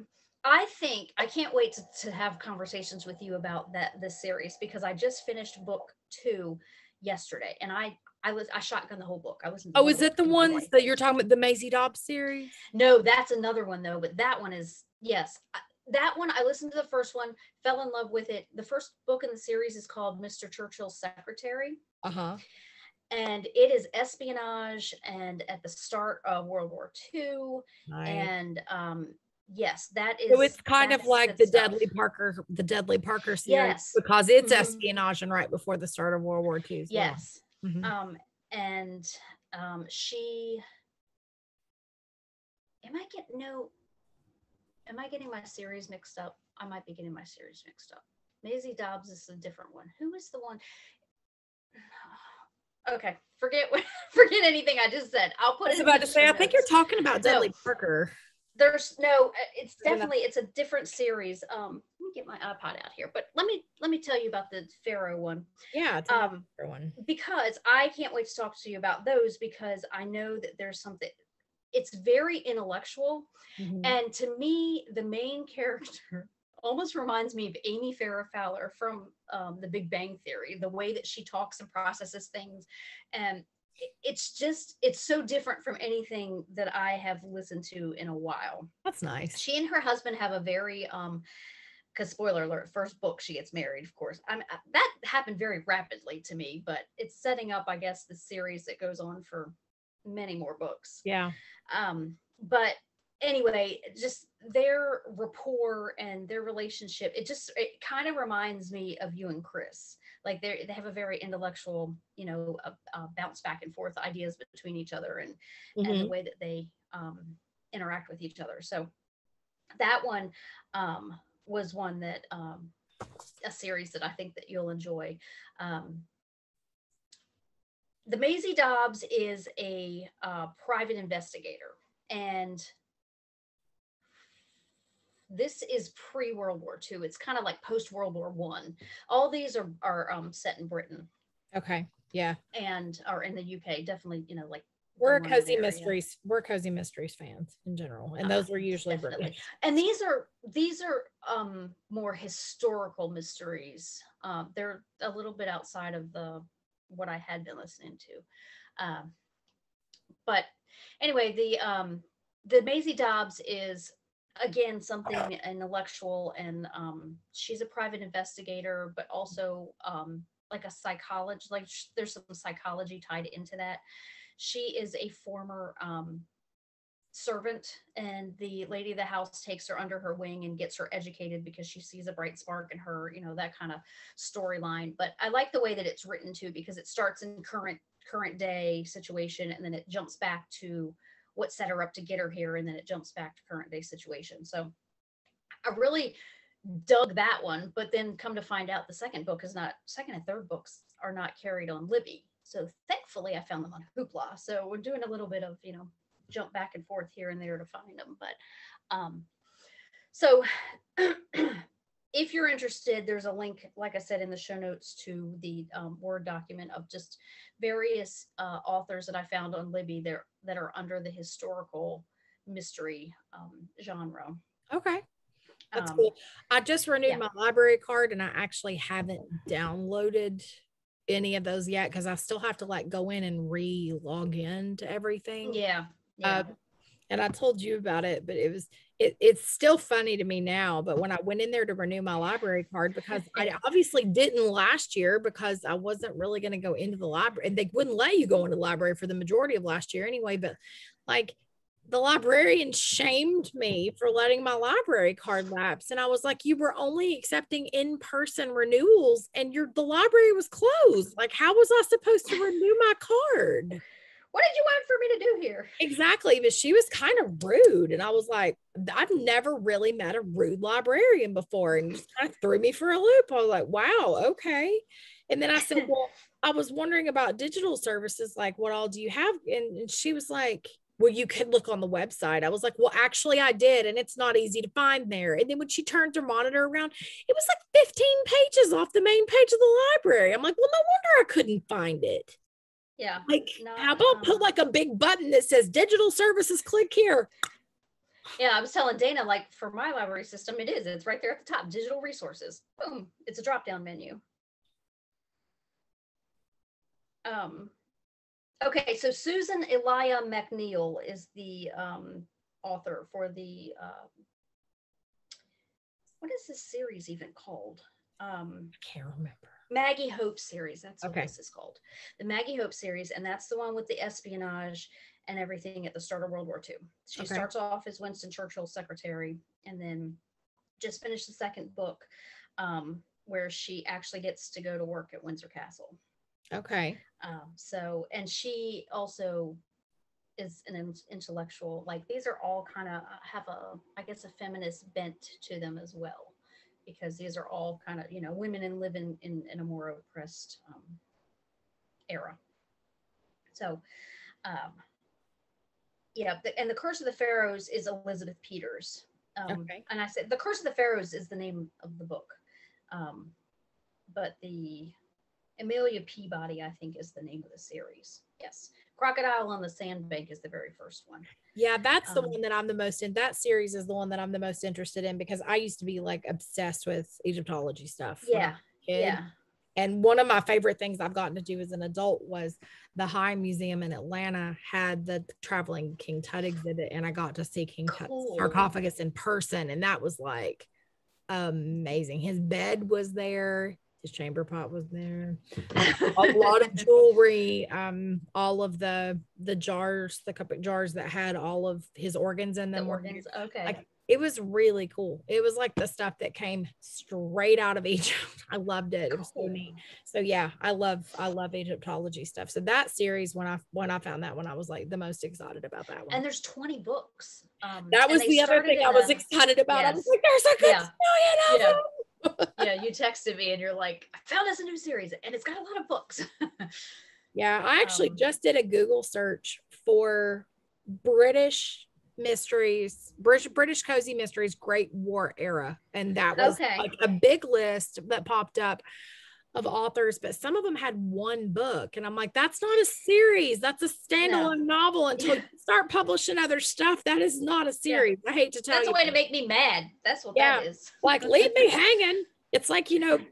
I think I can't wait to have conversations with you about this series, because I just finished book 2 yesterday, and I shotgunned the whole book. I was. Oh, is it the ones that you're talking about, the Maisie Dobbs series? No, that's another one though. But that one is that one. I listened to the first one, fell in love with it. The first book in the series is called Mr. Churchill's Secretary. And it is espionage and at the start of World War II. Nice. And yes, that is. So it's kind of like the Dudley Parker series, because it's espionage and right before the start of World War II. Yes. And she. Am I getting my series mixed up? I might be getting my series mixed up. Maisie Dobbs is a different one. Who is the one? Okay, forget anything I just said. I'll put it. I was about to say, I think you're talking about Dudley Parker. It's a different series. Let me get my iPod out here. But let me tell you about the Pharaoh one. Yeah, it's another one. Because I can't wait to talk to you about those, because I know that there's something. It's very intellectual, and to me, the main character almost reminds me of Amy Farrah Fowler from The Big Bang Theory, the way that she talks and processes things. And it's so different from anything that I have listened to in a while. That's nice. She and her husband have a very, because spoiler alert, first book, she gets married, of course. That happened very rapidly to me, but it's setting up, I guess, the series that goes on for many more books. Yeah. But anyway, just their rapport and their relationship, it kind of reminds me of you and Chris. Like they have a very intellectual, bounce back and forth ideas between each other, and the way that they interact with each other. So that one was one that a series that I think that you'll enjoy. The Maisie Dobbs is a private investigator, and this is pre-World War II. It's kind of like post-World War One. All these are set in Britain. Okay. Yeah. And are in the UK. Definitely, like we're cozy mysteries. We're cozy mysteries fans in general, and those were usually British. And these are more historical mysteries. They're a little bit outside of what I had been listening to. But anyway, the Maisie Dobbs is again something intellectual, and she's a private investigator, but also like a psychologist. Like there's some psychology tied into that. She is a former servant, and the lady of the house takes her under her wing and gets her educated because she sees a bright spark in her, that kind of storyline. But I like the way that it's written too, because it starts in current day situation, and then it jumps back to what set her up to get her here, and then it jumps back to current day situation. So I really dug that one, but then come to find out the second and third books are not carried on Libby. So thankfully I found them on Hoopla. So we're doing a little bit of, jump back and forth here and there to find them. But so if you're interested, there's a link, like I said, in the show notes to the Word document of just various authors that I found on Libby there that are under the historical mystery genre. Okay. That's cool. I just renewed my library card, and I actually haven't downloaded any of those yet because I still have to go in and log in to everything. Yeah. And I told you about it, but it's still funny to me now. But when I went in there to renew my library card, because I obviously didn't last year because I wasn't really going to go into the library, and they wouldn't let you go into the library for the majority of last year anyway. But the librarian shamed me for letting my library card lapse. And I was like, you were only accepting in-person renewals and the library was closed. How was I supposed to renew my card? What did you want for me to do here? Exactly. But she was kind of rude. And I was like, I've never really met a rude librarian before. And just kind of threw me for a loop. I was like, wow, okay. And then I said, well, I was wondering about digital services. What all do you have? And she was like, well, you could look on the website. I was like, well, actually I did. And it's not easy to find there. And then when she turned her monitor around, it was 15 pages off the main page of the library. I'm like, well, no wonder I couldn't find it. Yeah. How about put a big button that says digital services, click here. Yeah. I was telling Dana, for my library system, it's right there at the top, digital resources. Boom. It's a drop-down menu. Okay, so Susan Elia McNeil is the author for the, what is this series even called? I can't remember. Maggie Hope series, that's what this is called. The Maggie Hope series, and that's the one with the espionage and everything at the start of World War II. She starts off as Winston Churchill's secretary, and then just finished the second book where she actually gets to go to work at Windsor Castle. Okay. And she also is an intellectual. These are all kind of have a feminist bent to them as well, because these are all kind of women and living in a more oppressed era. So and the Curse of the Pharaohs is Elizabeth Peters. And I said the Curse of the Pharaohs is the name of the book, but the Amelia Peabody, I think, is the name of the series. Yes. Crocodile on the Sandbank is the very first one. Yeah, that's the one that I'm the most in. That series is the one that I'm the most interested in, because I used to be obsessed with Egyptology stuff. Yeah. Yeah. And one of my favorite things I've gotten to do as an adult was the High Museum in Atlanta had the traveling King Tut exhibit, and I got to see King Tut's sarcophagus in person. And that was amazing. His bed was there. His chamber pot was there. A lot of jewelry, all of the jars, the cup jars that had all of his organs in them. Organs, okay. It was really cool. It was the stuff that came straight out of Egypt. I loved it. It was so neat. So yeah, I love Egyptology stuff. So that series, when I found that one, I was the most excited about that one. And there's 20 books. That was the other thing I was excited about. Yes. I was like, there's a good million of them. Yeah, you texted me and you're like, I found us a new series and it's got a lot of books. Yeah, I actually just did a Google search for British mysteries, British cozy mysteries, Great War era. And that was like a big list that popped up of authors, but some of them had one book. And I'm like, that's not a series. That's a standalone novel until you start publishing other stuff. That is not a series. I hate to tell you. That's a way to make me mad. That's what that is. Like, leave me hanging. It's like,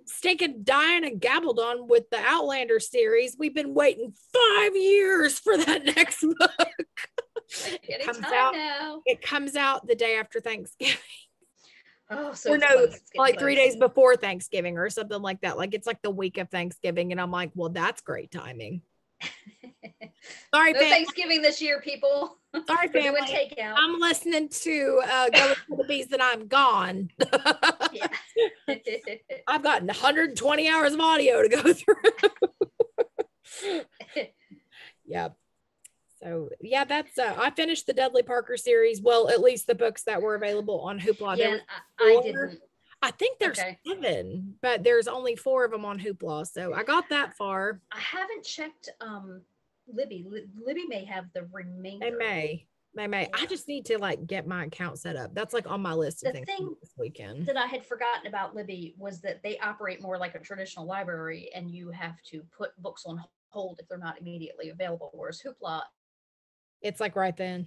stinking Diana Gabaldon with the Outlander series. We've been waiting 5 years for that next book. It comes out the day after Thanksgiving. Oh, so like 3 days before Thanksgiving or something like that. Like, it's like the week of Thanksgiving. And I'm like, well, that's great timing. Sorry, no Thanksgiving this year, people. Sorry, family. Takeout. I'm listening to Go to the Bees that I'm gone. I've got 120 hours of audio to go through. Yep. So yeah, that's I finished the Dudley Parker series. Well, at least the books that were available on Hoopla. Yeah, I didn't. I think there's 7, but there's only 4 of them on Hoopla. So I got that far. I haven't checked Libby. Libby may have the remainder. They may. I just need to get my account set up. That's like on my list of things this weekend. That I had forgotten about Libby was that they operate more like a traditional library, and you have to put books on hold if they're not immediately available. Whereas Hoopla, it's like right then.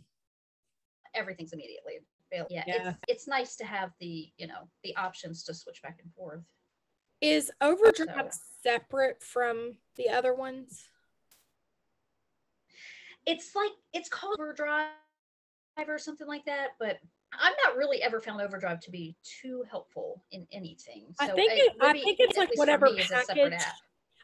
Everything's immediately available. Yeah. It's nice to have the options to switch back and forth. Is Overdrive separate from the other ones? It's called Overdrive or something like that, but I've not really ever found Overdrive to be too helpful in anything. So I think it's like whatever package.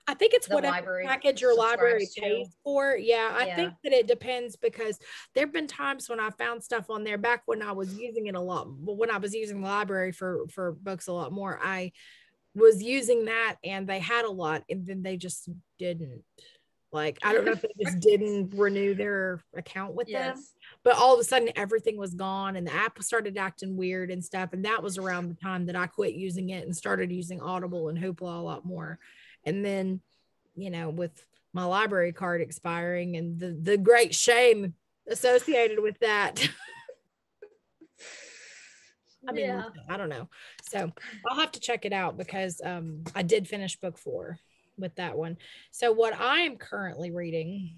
I think it's whatever package your library pays for. Yeah, I think that it depends, because there have been times when I found stuff on there back when I was using it a lot. When I was using the library for books a lot more, I was using that and they had a lot, and then they just didn't. Like, I don't know if they just didn't renew their account with them, but all of a sudden everything was gone and the app started acting weird and stuff. And that was around the time that I quit using it and started using Audible and Hoopla a lot more. And then, with my library card expiring and the great shame associated with that. I mean, I don't know. So I'll have to check it out, because I did finish book 4 with that one. So what I am currently reading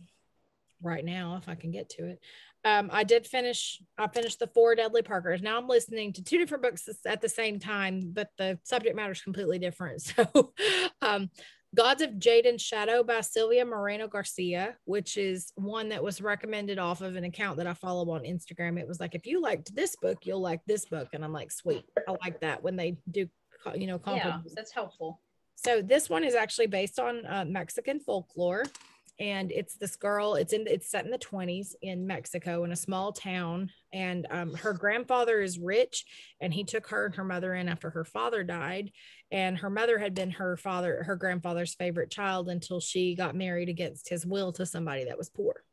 right now, if I can get to it, I finished the 4 Dudley Parkers. Now I'm listening to 2 different books at the same time, but the subject matter is completely different. So Gods of Jade and Shadow by Sylvia Moreno Garcia, which is one that was recommended off of an account that I follow on Instagram. It was like, if you liked this book, you'll like this book. And I'm like, sweet. I like that when they do, compliments. Yeah, that's helpful. So this one is actually based on Mexican folklore, and it's this girl. It's set in the 1920s in Mexico in a small town, and her grandfather is rich, and he took her and her mother in after her father died, and her mother had been her grandfather's favorite child until she got married against his will to somebody that was poor.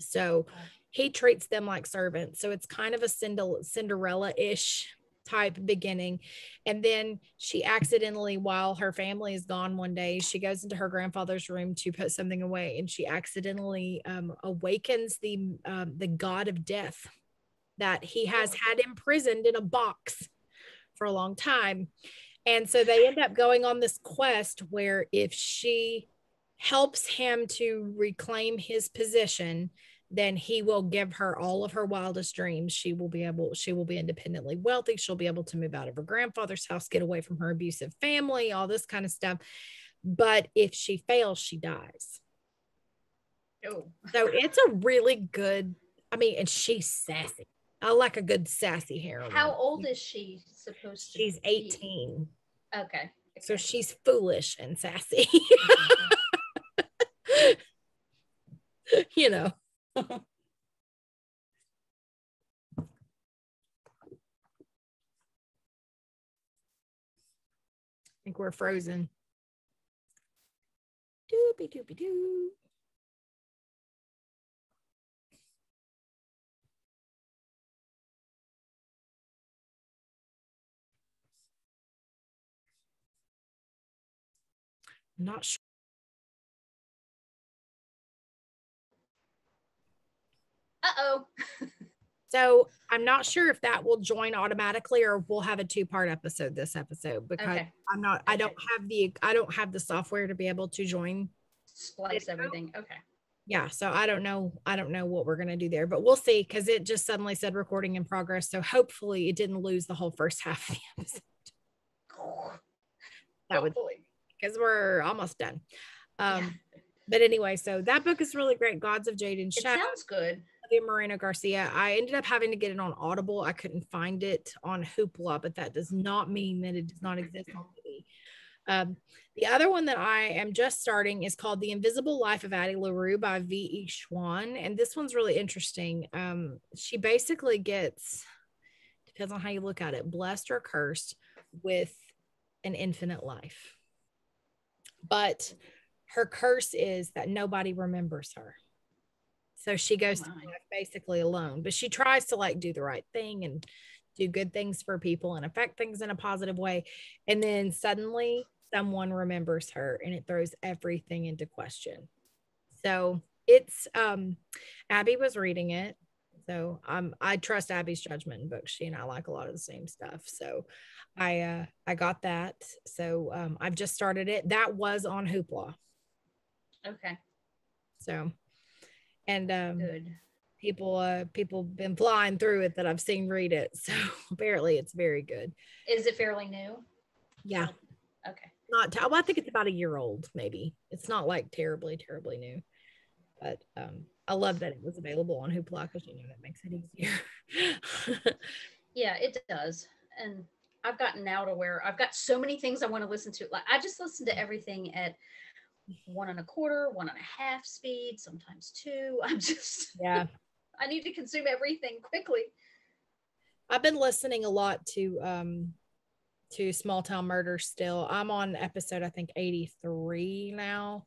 So he treats them like servants. So it's kind of a Cinderella-ish type beginning. And then she accidentally, while her family is gone one day, she goes into her grandfather's room to put something away, and she accidentally awakens the god of death that he has had imprisoned in a box for a long time. And so they end up going on this quest where if she helps him to reclaim his position, then he will give her all of her wildest dreams. She will be independently wealthy. She'll be able to move out of her grandfather's house, get away from her abusive family, all this kind of stuff. But if she fails, she dies. Oh. So it's a really good, and she's sassy. I like a good sassy heroine. How old is she supposed to be? She's 18. Okay. So she's foolish and sassy. I think we're frozen. Doopy doopy doo. I'm not sure. Uh-oh. So I'm not sure if that will join automatically or we'll have a 2-part episode this episode, because Okay. I don't have the software to be able to join. Splice everything. Okay. Yeah. So I don't know what we're going to do there, but we'll see, because it just suddenly said recording in progress. So hopefully it didn't lose the whole first half of the episode. That would, because we're almost done. But anyway, so that book is really great. Gods of Jade and Shadow. It sounds good. Moreno Garcia. I ended up having to get it on Audible. I couldn't find it on Hoopla, but that does not mean that it does not exist on Libby. The other one that I am just starting is called The Invisible Life of Addie LaRue by V.E. Schwann. And this one's really interesting. She basically gets, depends on how you look at it, blessed or cursed with an infinite life. But her curse is that nobody remembers her. So she goes through life basically alone, but she tries to like do the right thing and do good things for people and affect things in a positive way. And then suddenly someone remembers her and it throws everything into question. So it's, Abby was reading it. So I trust Abby's judgment in books. She and I like a lot of the same stuff. So I got that. So I've just started it. That was on Hoopla. Okay. So, and good. People been flying through it that I've seen read it. So apparently it's very good. Is it fairly new? Yeah. Okay. Well, I think it's about a year old, maybe. It's not like terribly new. But I love that it was available on Hoopla, because that makes it easier. Yeah, it does. And I've gotten now to where I've got so many things I want to listen to. Like I just listen to everything at 1 1/4, 1.5 speed, sometimes 2. I'm just I need to consume everything quickly. I've been listening a lot to Small Town Murder still. I'm on episode, I think, 83 now.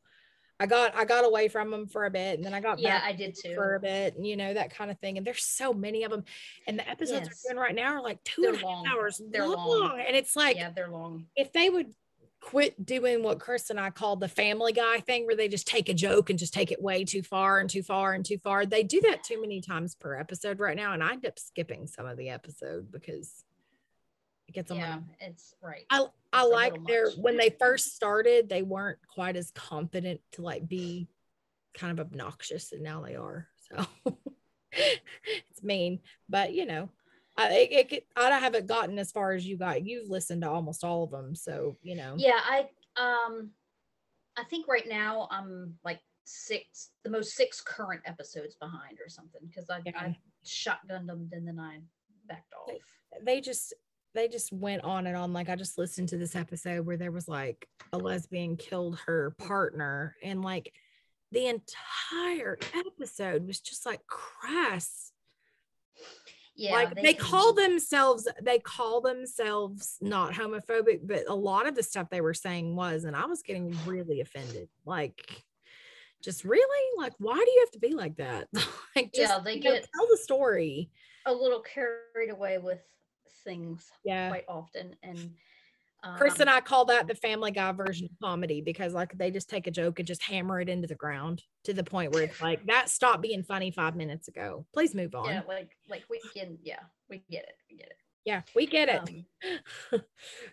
I got away from them for a bit, and then I got back. I did too for a bit, that kind of thing. And there's so many of them, and the episodes we're doing right now are like 2.5 hours long. And it's like, they're long. If they would quit doing what Chris and I called the Family Guy thing, where they just take a joke and just take it way too far and too far and too far. They do that too many times per episode right now, and I end up skipping some of the episode because it gets on my. It's right. I like when they first started, they weren't quite as confident to like be kind of obnoxious, and now they are. So it's mean, but I haven't gotten as far as you got. You've listened to almost all of them, so Yeah, I think right now I'm like 6 current episodes behind or something, because I shotgunned them and then I backed off. They just went on and on. Like I just listened to this episode where there was like a lesbian killed her partner, and like the entire episode was just like crass. Yeah, like they call themselves not homophobic, but a lot of the stuff they were saying was, and I was getting really offended. Like, just really, like, why do you have to be like that? Like, just they get tell the story. A little carried away with things quite often. And Chris and I call that the Family Guy version of comedy, because like they just take a joke and just hammer it into the ground to the point where it's like, that stopped being funny 5 minutes ago. Please move on. Yeah, like we get it. Yeah, we get it.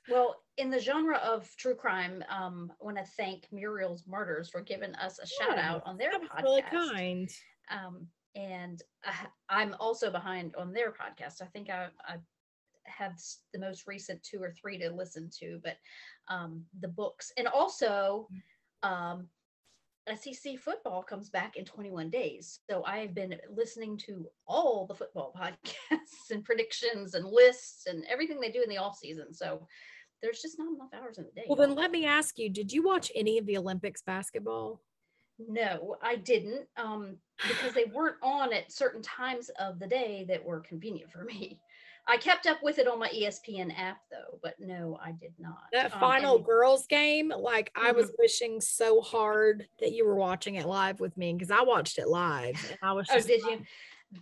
Well, in the genre of true crime, I want to thank Muriel's Murders for giving us a shout out on their podcast. Really kind. And I'm also behind on their podcast. I think I have the most recent 2 or 3 to listen to, but the books, and also SEC football comes back in 21 days. So I have been listening to all the football podcasts and predictions and lists and everything they do in the off season. So there's just not enough hours in the day. Well, then let me ask you, did you watch any of the Olympics basketball? No, I didn't, because they weren't on at certain times of the day that were convenient for me. I kept up with it on my ESPN app though, but no, I did not. That final girls game, like I was wishing so hard that you were watching it live with me, because I watched it live and I was just, did you?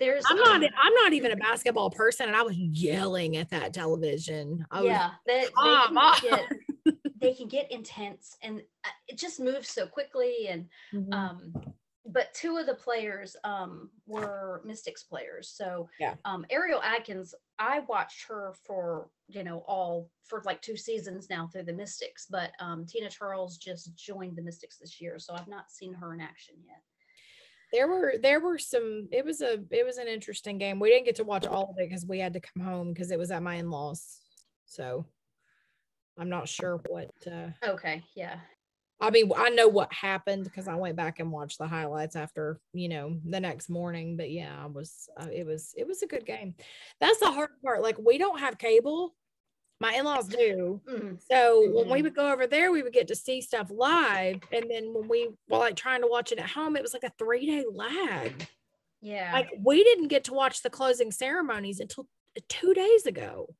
I'm not even a basketball person, and I was yelling at that television. They they can get intense, and it just moves so quickly. And but two of the players were Mystics players. So Ariel Adkins, I watched her for, all for like 2 seasons now through the Mystics, but Tina Charles just joined the Mystics this year, so I've not seen her in action yet. There were some, it was an interesting game. We didn't get to watch all of it because we had to come home because it was at my in-laws. So I'm not sure what okay, yeah. I mean, I know what happened because I went back and watched the highlights after, the next morning. But yeah, it was a good game. That's the hard part. Like, we don't have cable. My in-laws do. So when we would go over there, we would get to see stuff live. And then when we were like trying to watch it at home, it was like a 3-day lag. Yeah. Like, we didn't get to watch the closing ceremonies until 2 days ago.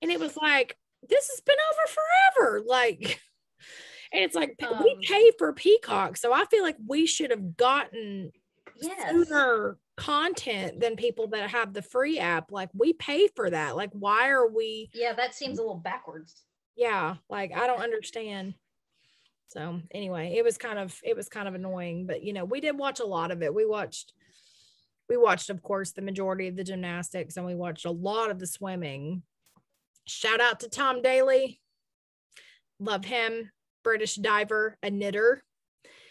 And it was like, this has been over forever. Like, and it's like, we pay for Peacock, so I feel like we should have gotten sooner content than people that have the free app. Like, we pay for that. Like, why are we? Yeah, that seems a little backwards. Yeah, like, I don't understand. So anyway, it was kind of annoying, but we did watch a lot of it. We watched, of course, the majority of the gymnastics, and we watched a lot of the swimming. Shout out to Tom Daly. Love him. British diver, a knitter.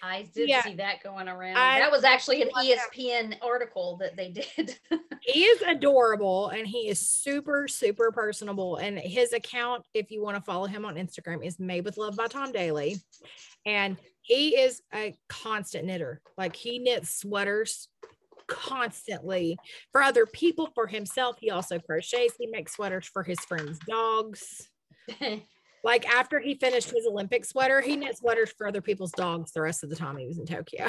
I did see that going around. That was actually an ESPN article that they did. He is adorable, and he is super, super personable. And his account, if you want to follow him on Instagram, is Made with Love by Tom Daly. And he is a constant knitter. Like, he knits sweaters constantly for other people, for himself. He also crochets. He makes sweaters for his friends' dogs. Like, after he finished his Olympic sweater, he knit sweaters for other people's dogs the rest of the time he was in Tokyo.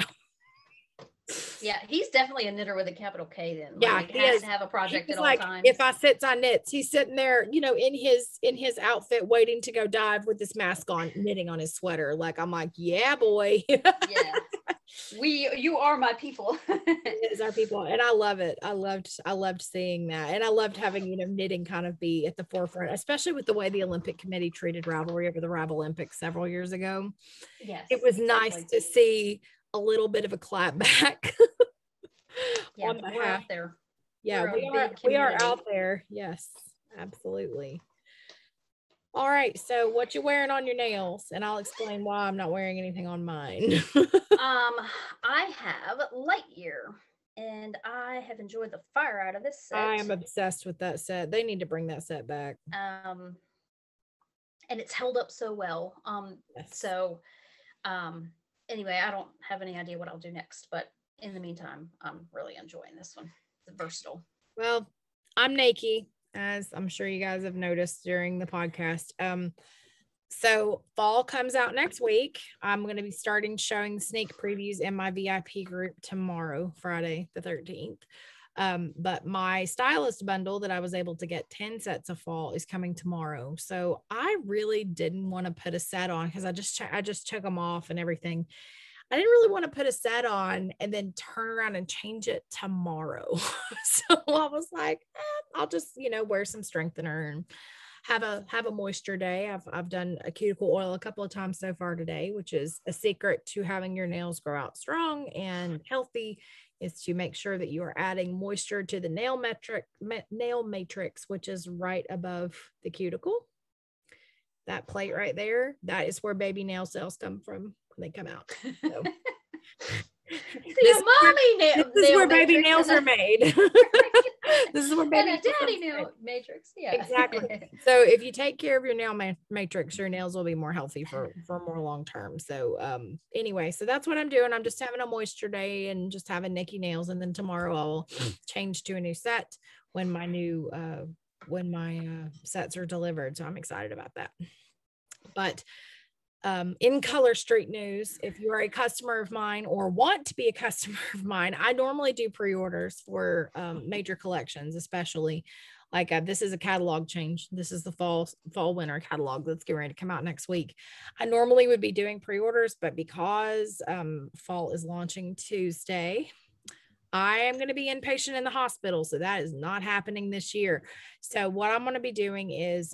Yeah, he's definitely a knitter with a capital K then. Yeah, like, he has to have a project at all times. If I sits, I knits. He's sitting there, in his outfit, waiting to go dive with this mask on, knitting on his sweater. Like, I'm like, yeah, boy. Yeah. You are my people. It is our people. And I love it. I loved seeing that. And I loved having, knitting kind of be at the forefront, especially with the way the Olympic Committee treated Ravelry over the Ravel Olympics several years ago. Yes. It was nice to see a little bit of a clap back. Yeah, we're out there. Yeah, we are out there. Yes, absolutely. All right, so what you wearing on your nails? And I'll explain why I'm not wearing anything on mine. I have Lightyear, and I have enjoyed the fire out of this set. I am obsessed with that set. They need to bring that set back. And it's held up so well. Yes. So anyway, I don't have any idea what I'll do next, but in the meantime, I'm really enjoying this one. It's versatile. Well, I'm Nikki, as I'm sure you guys have noticed during the podcast. So fall comes out next week. I'm going to be starting showing sneak previews in my VIP group tomorrow, Friday the 13th. But my stylist bundle that I was able to get 10 sets of fall is coming tomorrow. So I really didn't want to put a set on because I just took them off and everything. I didn't really want to put a set on and then turn around and change it tomorrow. So I was like, I'll just, wear some strengthener and have a moisture day. I've done a cuticle oil a couple of times so far today, which is a secret to having your nails grow out strong and healthy, is to make sure that you are adding moisture to the nail matrix, which is right above the cuticle. That plate right there, that is where baby nail cells come from when they come out. So. This is where baby nails are made. This is where baby and a daddy nail matrix. Yeah, exactly. So if you take care of your nail matrix, your nails will be more healthy for more long term. So anyway, so that's what I'm doing. I'm just having a moisture day and just having Nikki nails, and then tomorrow I'll change to a new set when my new sets are delivered. So I'm excited about that. But in Color Street news, if you are a customer of mine or want to be a customer of mine, I normally do pre-orders for major collections, especially like this is a catalog change. This is the fall winter catalog that's getting ready to come out next week. I normally would be doing pre-orders, but because fall is launching Tuesday, I am going to be inpatient in the hospital, so that is not happening this year. So what I'm going to be doing is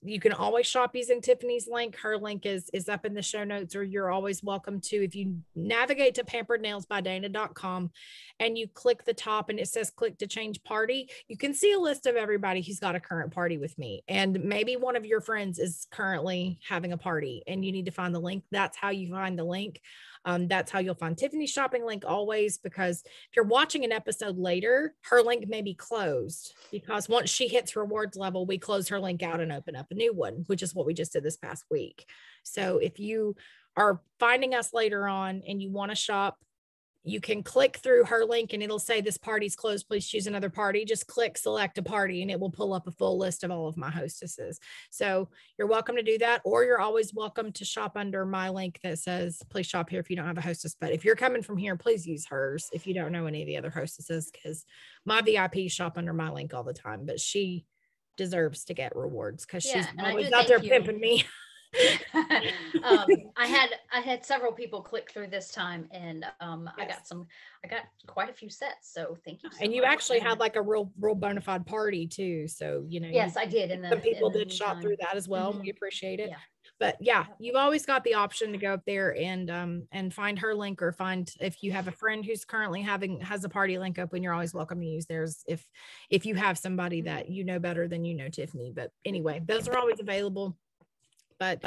you can always shop using Tiffany's link. Her link is up in the show notes, or you're always welcome to. If you navigate to pamperednailsbydana.com and you click the top and it says click to change party, you can see a list of everybody who's got a current party with me. And maybe one of your friends is currently having a party and you need to find the link. That's how you find the link. That's how you'll find Tiffany's shopping link always, because if you're watching an episode later, her link may be closed, because once she hits rewards level, we close her link out and open up a new one, which is what we just did this past week. So if you are finding us later on and you want to shop, you can click through her link and it'll say this party's closed. Please choose another party. Just click select a party and it will pull up a full list of all of my hostesses. So you're welcome to do that, or you're always welcome to shop under my link that says please shop here if you don't have a hostess. But if you're coming from here, please use hers if you don't know any of the other hostesses, because my VIP shop under my link all the time, but she deserves to get rewards because she's always out there pimping me. I had several people click through this time, and yes. I got quite a few sets, so thank you so and much. you actually had like a real bona fide party too, so yes, I did. Some people did shop through that as well. We appreciate it. But yeah, you've always got the option to go up there and find her link, or find, if you have a friend who's currently has a party link open, you're always welcome to use theirs if you have somebody that you know better than you know Tiffany. But anyway, those are always available. But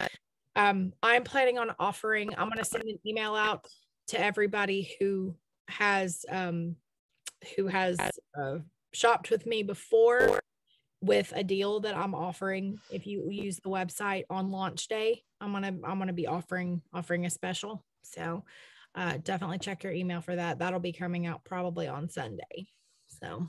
I'm planning on offering, I'm going to send an email out to everybody who has shopped with me before, with a deal that I'm offering. If you use the website on launch day, I'm going to be offering a special. So definitely check your email for that. That'll be coming out probably on Sunday. So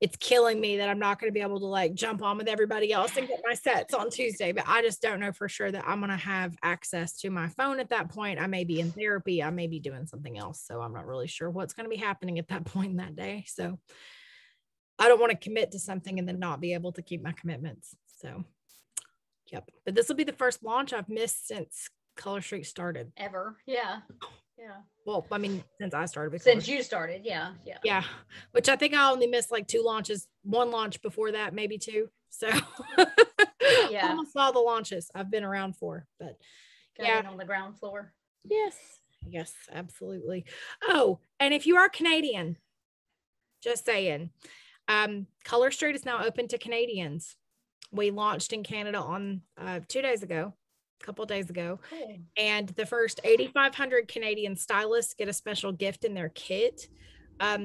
it's killing me that I'm not going to be able to like jump on with everybody else and get my sets on Tuesday, but I just don't know for sure that I'm going to have access to my phone at that point. I may be in therapy. I may be doing something else. So I'm not really sure what's going to be happening at that point in that day. So I don't want to commit to something and then not be able to keep my commitments. So, yep. But this will be the first launch I've missed since Color Street started. Ever. Yeah. Yeah. Well, I mean, since I started. Since you started. Yeah. Yeah. Yeah. Which I think I only missed like 2 launches, 1 launch before that, maybe 2. So yeah. Almost all the launches I've been around for, but got on the ground floor. Yes. Yes, absolutely. Oh, and if you are Canadian, just saying, Color Street is now open to Canadians. We launched in Canada on 2 days ago. Couple days ago. Cool. And the first 8,500 Canadian stylists get a special gift in their kit.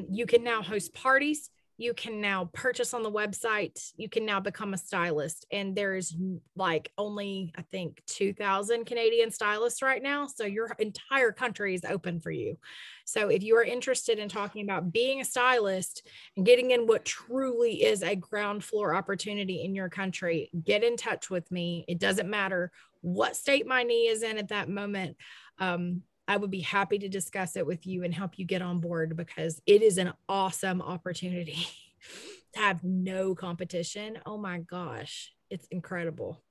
You can now host parties. You can now purchase on the website. You can now become a stylist. And there's like only, I think, 2,000 Canadian stylists right now. So your entire country is open for you. So if you are interested in talking about being a stylist and getting in what truly is a ground floor opportunity in your country, get in touch with me. It doesn't matter what state my knee is in at that moment. I would be happy to discuss it with you and help you get on board, because it is an awesome opportunity to have no competition. Oh my gosh, it's incredible.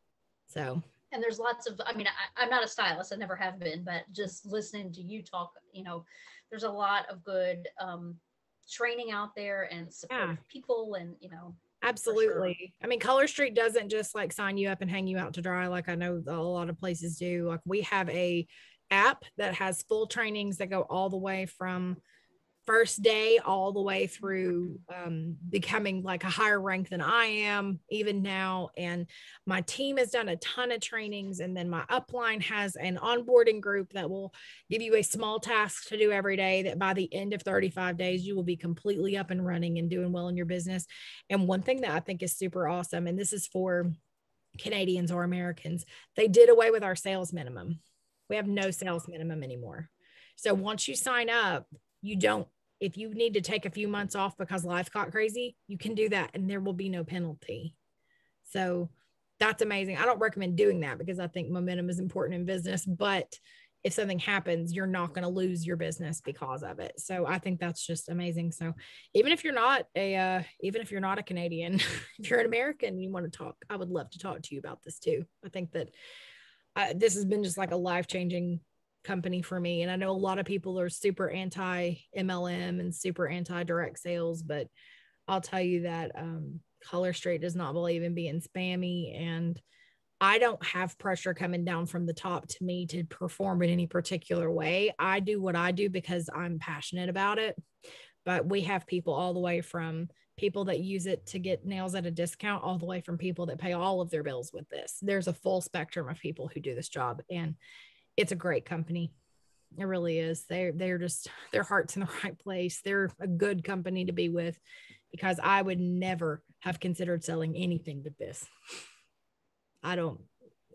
So, and there's lots of, I mean, I'm not a stylist, I never have been, but just listening to you talk, there's a lot of good training out there and supportive people, and absolutely. Sure. I mean, Color Street doesn't just like sign you up and hang you out to dry like I know a lot of places do. Like, we have a app that has full trainings that go all the way from first day all the way through becoming like a higher rank than I am even now. And my team has done a ton of trainings. And then my upline has an onboarding group that will give you a small task to do every day, that by the end of 35 days, you will be completely up and running and doing well in your business. And one thing that I think is super awesome, and this is for Canadians or Americans, they did away with our sales minimum. We have no sales minimum anymore. So once you sign up, if you need to take a few months off because life got crazy, you can do that and there will be no penalty. So that's amazing. I don't recommend doing that because I think momentum is important in business, but if something happens, you're not going to lose your business because of it. So I think that's just amazing. So even if you're not a Canadian, if you're an American, you want to talk, I would love to talk to you about this too. I think that this has been just like a life-changing company for me. And I know a lot of people are super anti MLM and super anti direct sales, but I'll tell you that Color Street does not believe in being spammy, and I don't have pressure coming down from the top to me to perform in any particular way. I do what I do because I'm passionate about it. But we have people all the way from people that use it to get nails at a discount, all the way from people that pay all of their bills with this. There's a full spectrum of people who do this job, and it's a great company. It really is. They're just, their heart's in the right place. They're a good company to be with, because I would never have considered selling anything but this. I don't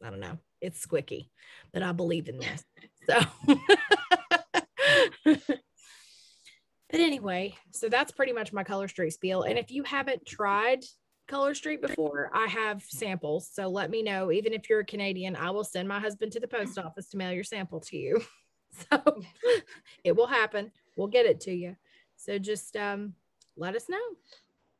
know. It's squicky, but I believe in this. So but anyway, so that's pretty much my Color Street spiel. And if you haven't tried Color Street before, I have samples. So let me know. Even if you're a Canadian, I will send my husband to the post office to mail your sample to you. So it will happen. We'll get it to you. So just let us know.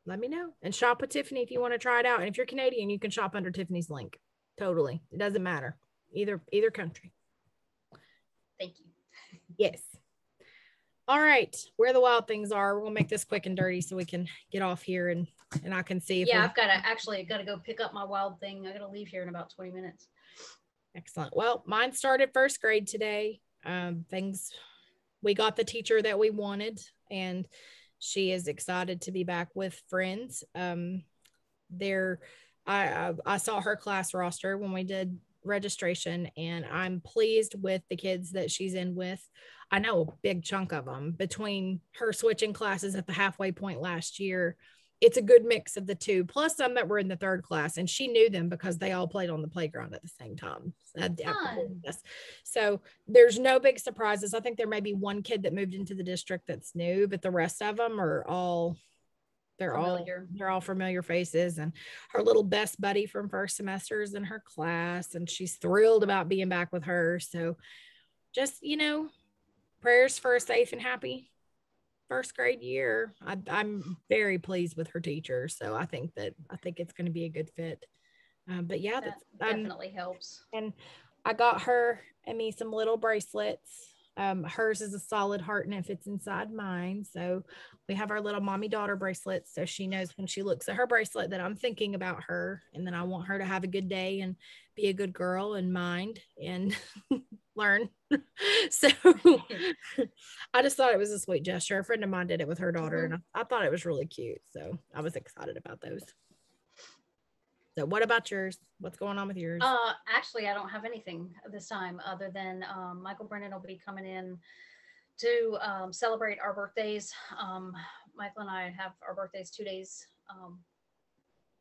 Let me know. And shop with Tiffany if you want to try it out. And if you're Canadian, you can shop under Tiffany's link. Totally. It doesn't matter. Either country. Thank you. Yes. All right, where the wild things are. We'll make this quick and dirty so we can get off here and I can see. I've got to go pick up my wild thing. I got to leave here in about 20 minutes. Excellent. Well, mine started first grade today. We got the teacher that we wanted, and she is excited to be back with friends. I saw her class roster when we did registration, and I'm pleased with the kids that she's in with. I know a big chunk of them. Between her switching classes at the halfway point last year, it's a good mix of the two, plus some that were in the third class, and she knew them because they all played on the playground at the same time. So there's no big surprises. I think there may be one kid that moved into the district that's new, but the rest of them are all familiar faces. And her little best buddy from first semester is in her class, and she's thrilled about being back with her. So just, prayers for a safe and happy first grade year. I'm very pleased with her teacher. So I think it's going to be a good fit. But yeah, that definitely helps. And I got her and me some little bracelets. Hers is a solid heart and it fits inside mine. So we have our little mommy daughter bracelets. So she knows when she looks at her bracelet that I'm thinking about her, and then I want her to have a good day and be a good girl and mind and learn. So I just thought it was a sweet gesture. A friend of mine did it with her daughter, and I thought it was really cute. So I was excited about those. So what about yours? What's going on with yours? Actually, I don't have anything this time other than Michael Brennan will be coming in to celebrate our birthdays. Michael and I have our birthdays 2 days,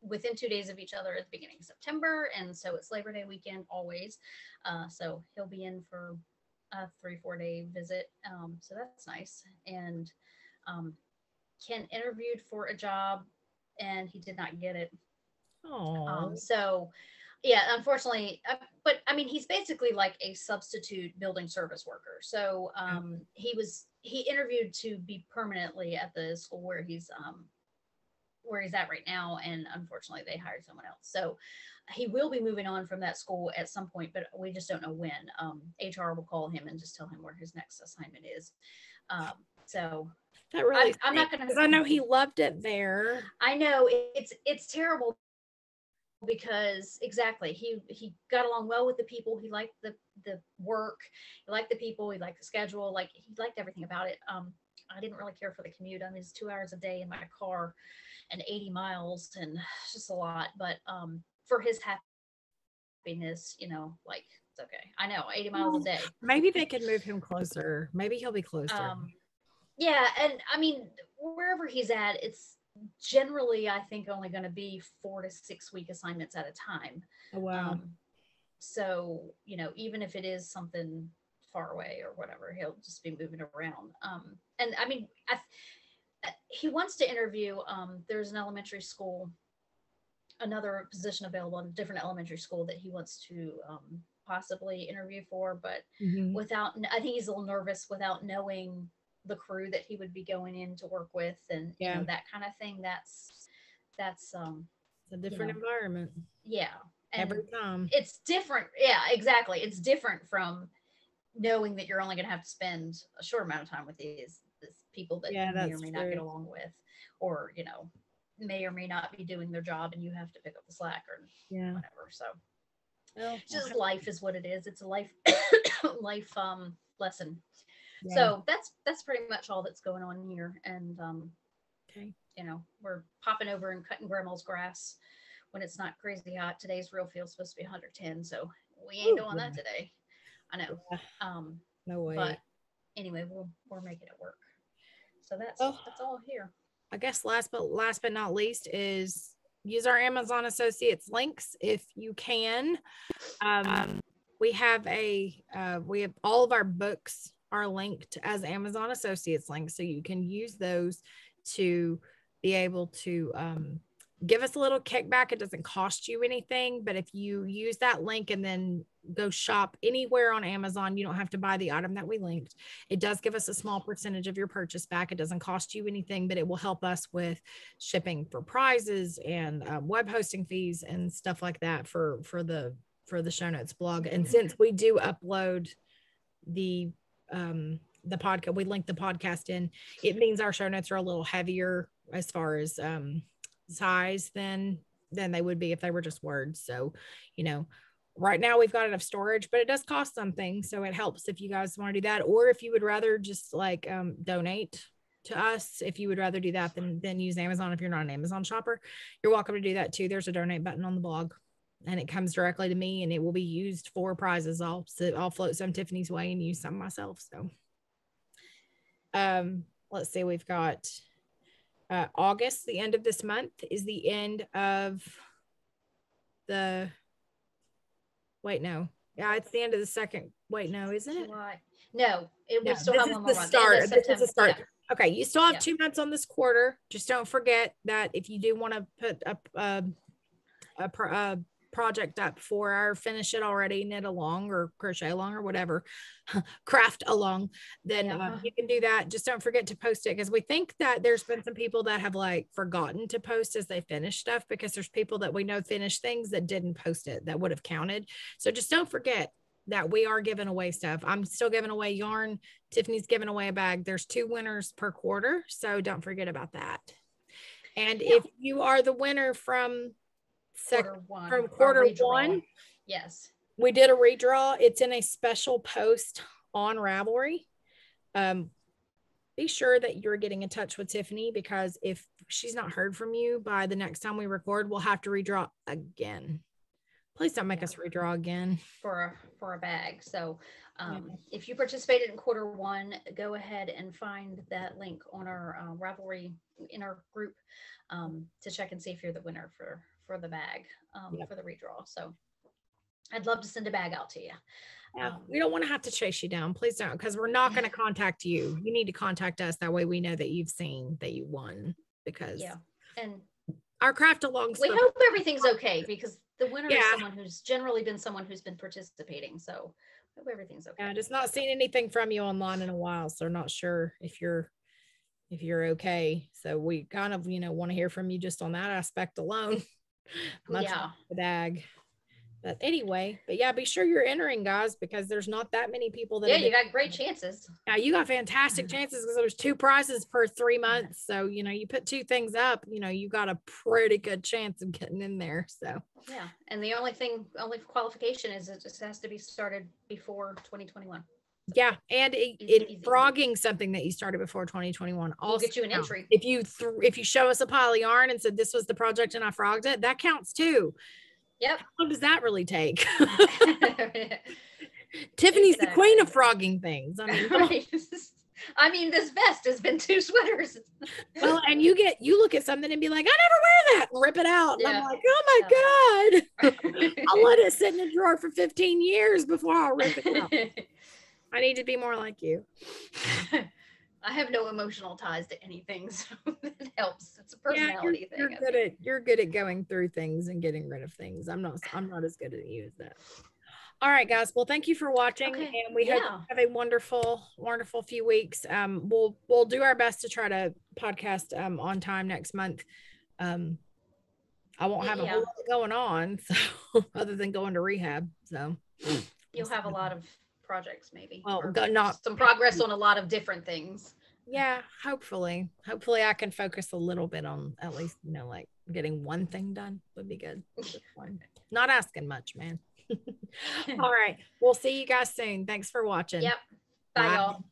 within 2 days of each other at the beginning of September. And so it's Labor Day weekend always. So he'll be in for a 3-4 day visit. So that's nice. And Ken interviewed for a job and he did not get it. So yeah, unfortunately, but I mean, he's basically like a substitute building service worker. So he interviewed to be permanently at the school where he's at right now, and unfortunately they hired someone else. So he will be moving on from that school at some point, but we just don't know when. HR will call him and just tell him where his next assignment is. So that really, I'm not gonna, because I know he loved it there. I know it's terrible. Because exactly, he got along well with the people. He liked the work. He liked the people. He liked the schedule. Like, he liked everything about it. I didn't really care for the commute. I mean, it's 2 hours a day in my car and 80 miles, and it's just a lot. But for his happiness, like, it's okay. I know, 80 miles a day. Maybe they could move him closer. Maybe he'll be closer. Yeah, and I mean, wherever he's at, it's generally, I think, only going to be 4 to 6 week assignments at a time. Oh, wow. So, even if it is something far away or whatever, he'll just be moving around. And I mean, he wants to interview. There's an elementary school, another position available in a different elementary school that he wants to possibly interview for, but I think he's a little nervous without knowing the crew that he would be going in to work with, and that kind of thing. That's it's a different environment. Yeah. And every time it's different. Yeah, exactly. It's different from knowing that you're only going to have to spend a short amount of time with these people that you may or may not get along with, or, you know, may or may not be doing their job and you have to pick up the slack or whatever. So just life is what it is. It's a life lesson. Yeah. So that's pretty much all that's going on here. And okay, you know, we're popping over and cutting grandma's grass when it's not crazy hot. Today's real feel's supposed to be 110, so we ain't doing that today. I know. No way. But anyway, we're making it work. So that's all here. I guess last but not least is use our Amazon Associates links if you can. We have all of our books are linked as Amazon Associates links, so you can use those to be able to give us a little kickback. It doesn't cost you anything, but if you use that link and then go shop anywhere on Amazon, you don't have to buy the item that we linked. It does give us a small percentage of your purchase back. It doesn't cost you anything, but it will help us with shipping for prizes and web hosting fees and stuff like that for the show notes blog. And since we do upload the podcast, we link the podcast in, it means our show notes are a little heavier as far as size than they would be if they were just words. So, you know, right now we've got enough storage, but it does cost something. So it helps if you guys want to do that, or if you would rather just like donate to us, if you would rather do that than use Amazon. If you're not an Amazon shopper, you're welcome to do that too. There's a donate button on the blog and it comes directly to me and it will be used for prizes. I'll float some Tiffany's way and use some myself. So let's see, we've got August, the end of this month is the end of the, it's the end of the second, isn't it? No, we still have one more month. This is the start. Yeah. Okay, you still have 2 months on this quarter. Just don't forget that if you do want to put up a project up for our finish it already, knit along or crochet along or whatever, craft along, then you can do that. Just don't forget to post it, because we think that there's been some people that have like forgotten to post as they finish stuff, because there's people that we know finish things that didn't post it that would have counted. So just don't forget that we are giving away stuff. I'm still giving away yarn. Tiffany's giving away a bag. There's 2 winners per quarter, so don't forget about that. And if you are the winner from quarter one, yes, we did a redraw. It's in a special post on Ravelry. Be sure that you're getting in touch with Tiffany, because if she's not heard from you by the next time we record, we'll have to redraw again. Please don't make us redraw again for a bag. So if you participated in quarter one, go ahead and find that link on our Ravelry in our group to check and see if you're the winner for the bag for the redraw. So I'd love to send a bag out to you. Yeah, we don't want to have to chase you down. Please don't, because we're not going to contact you. You need to contact us. That way we know that you've seen that you won, because and our craft along. We hope everything's okay, because the winner is someone who's generally been someone who's been participating. So hope everything's okay. Yeah, just not seen anything from you online in a while, so not sure if you're okay. So we kind of want to hear from you just on that aspect alone. Much like the bag. But anyway, be sure you're entering, guys, because there's not that many people that you got great chances. Yeah, you got fantastic chances, because there's 2 prizes per 3 months. So you put 2 things up, you got a pretty good chance of getting in there. So and the only qualification is it just has to be started before 2021. Yeah, and it frogging something that you started before 2021 also will get you an entry. If you show us a pile of yarn and said this was the project and I frogged it, that counts too. Yep. How long does that really take? Tiffany's the queen of frogging things. I mean, this vest has been 2 sweaters. Well, and you look at something and be like, I never wear that, and rip it out. And I'm like, oh my God. I'll let it sit in a drawer for 15 years before I'll rip it out. I need to be more like you. I have no emotional ties to anything, so it helps. It's a personality thing. You're good at going through things and getting rid of things. I'm not as good at you as that. All right, guys. Well, thank you for watching, and we hope you have a wonderful, wonderful few weeks. We'll do our best to try to podcast on time next month. I won't have a whole lot going on, so other than going to rehab. So you'll have a lot of projects maybe. Well, or not some progress on a lot of different things. Yeah, hopefully I can focus a little bit on at least, like getting one thing done would be good. Not asking much, man. All right, we'll see you guys soon. Thanks for watching. Yep. Bye, Bye. y'all.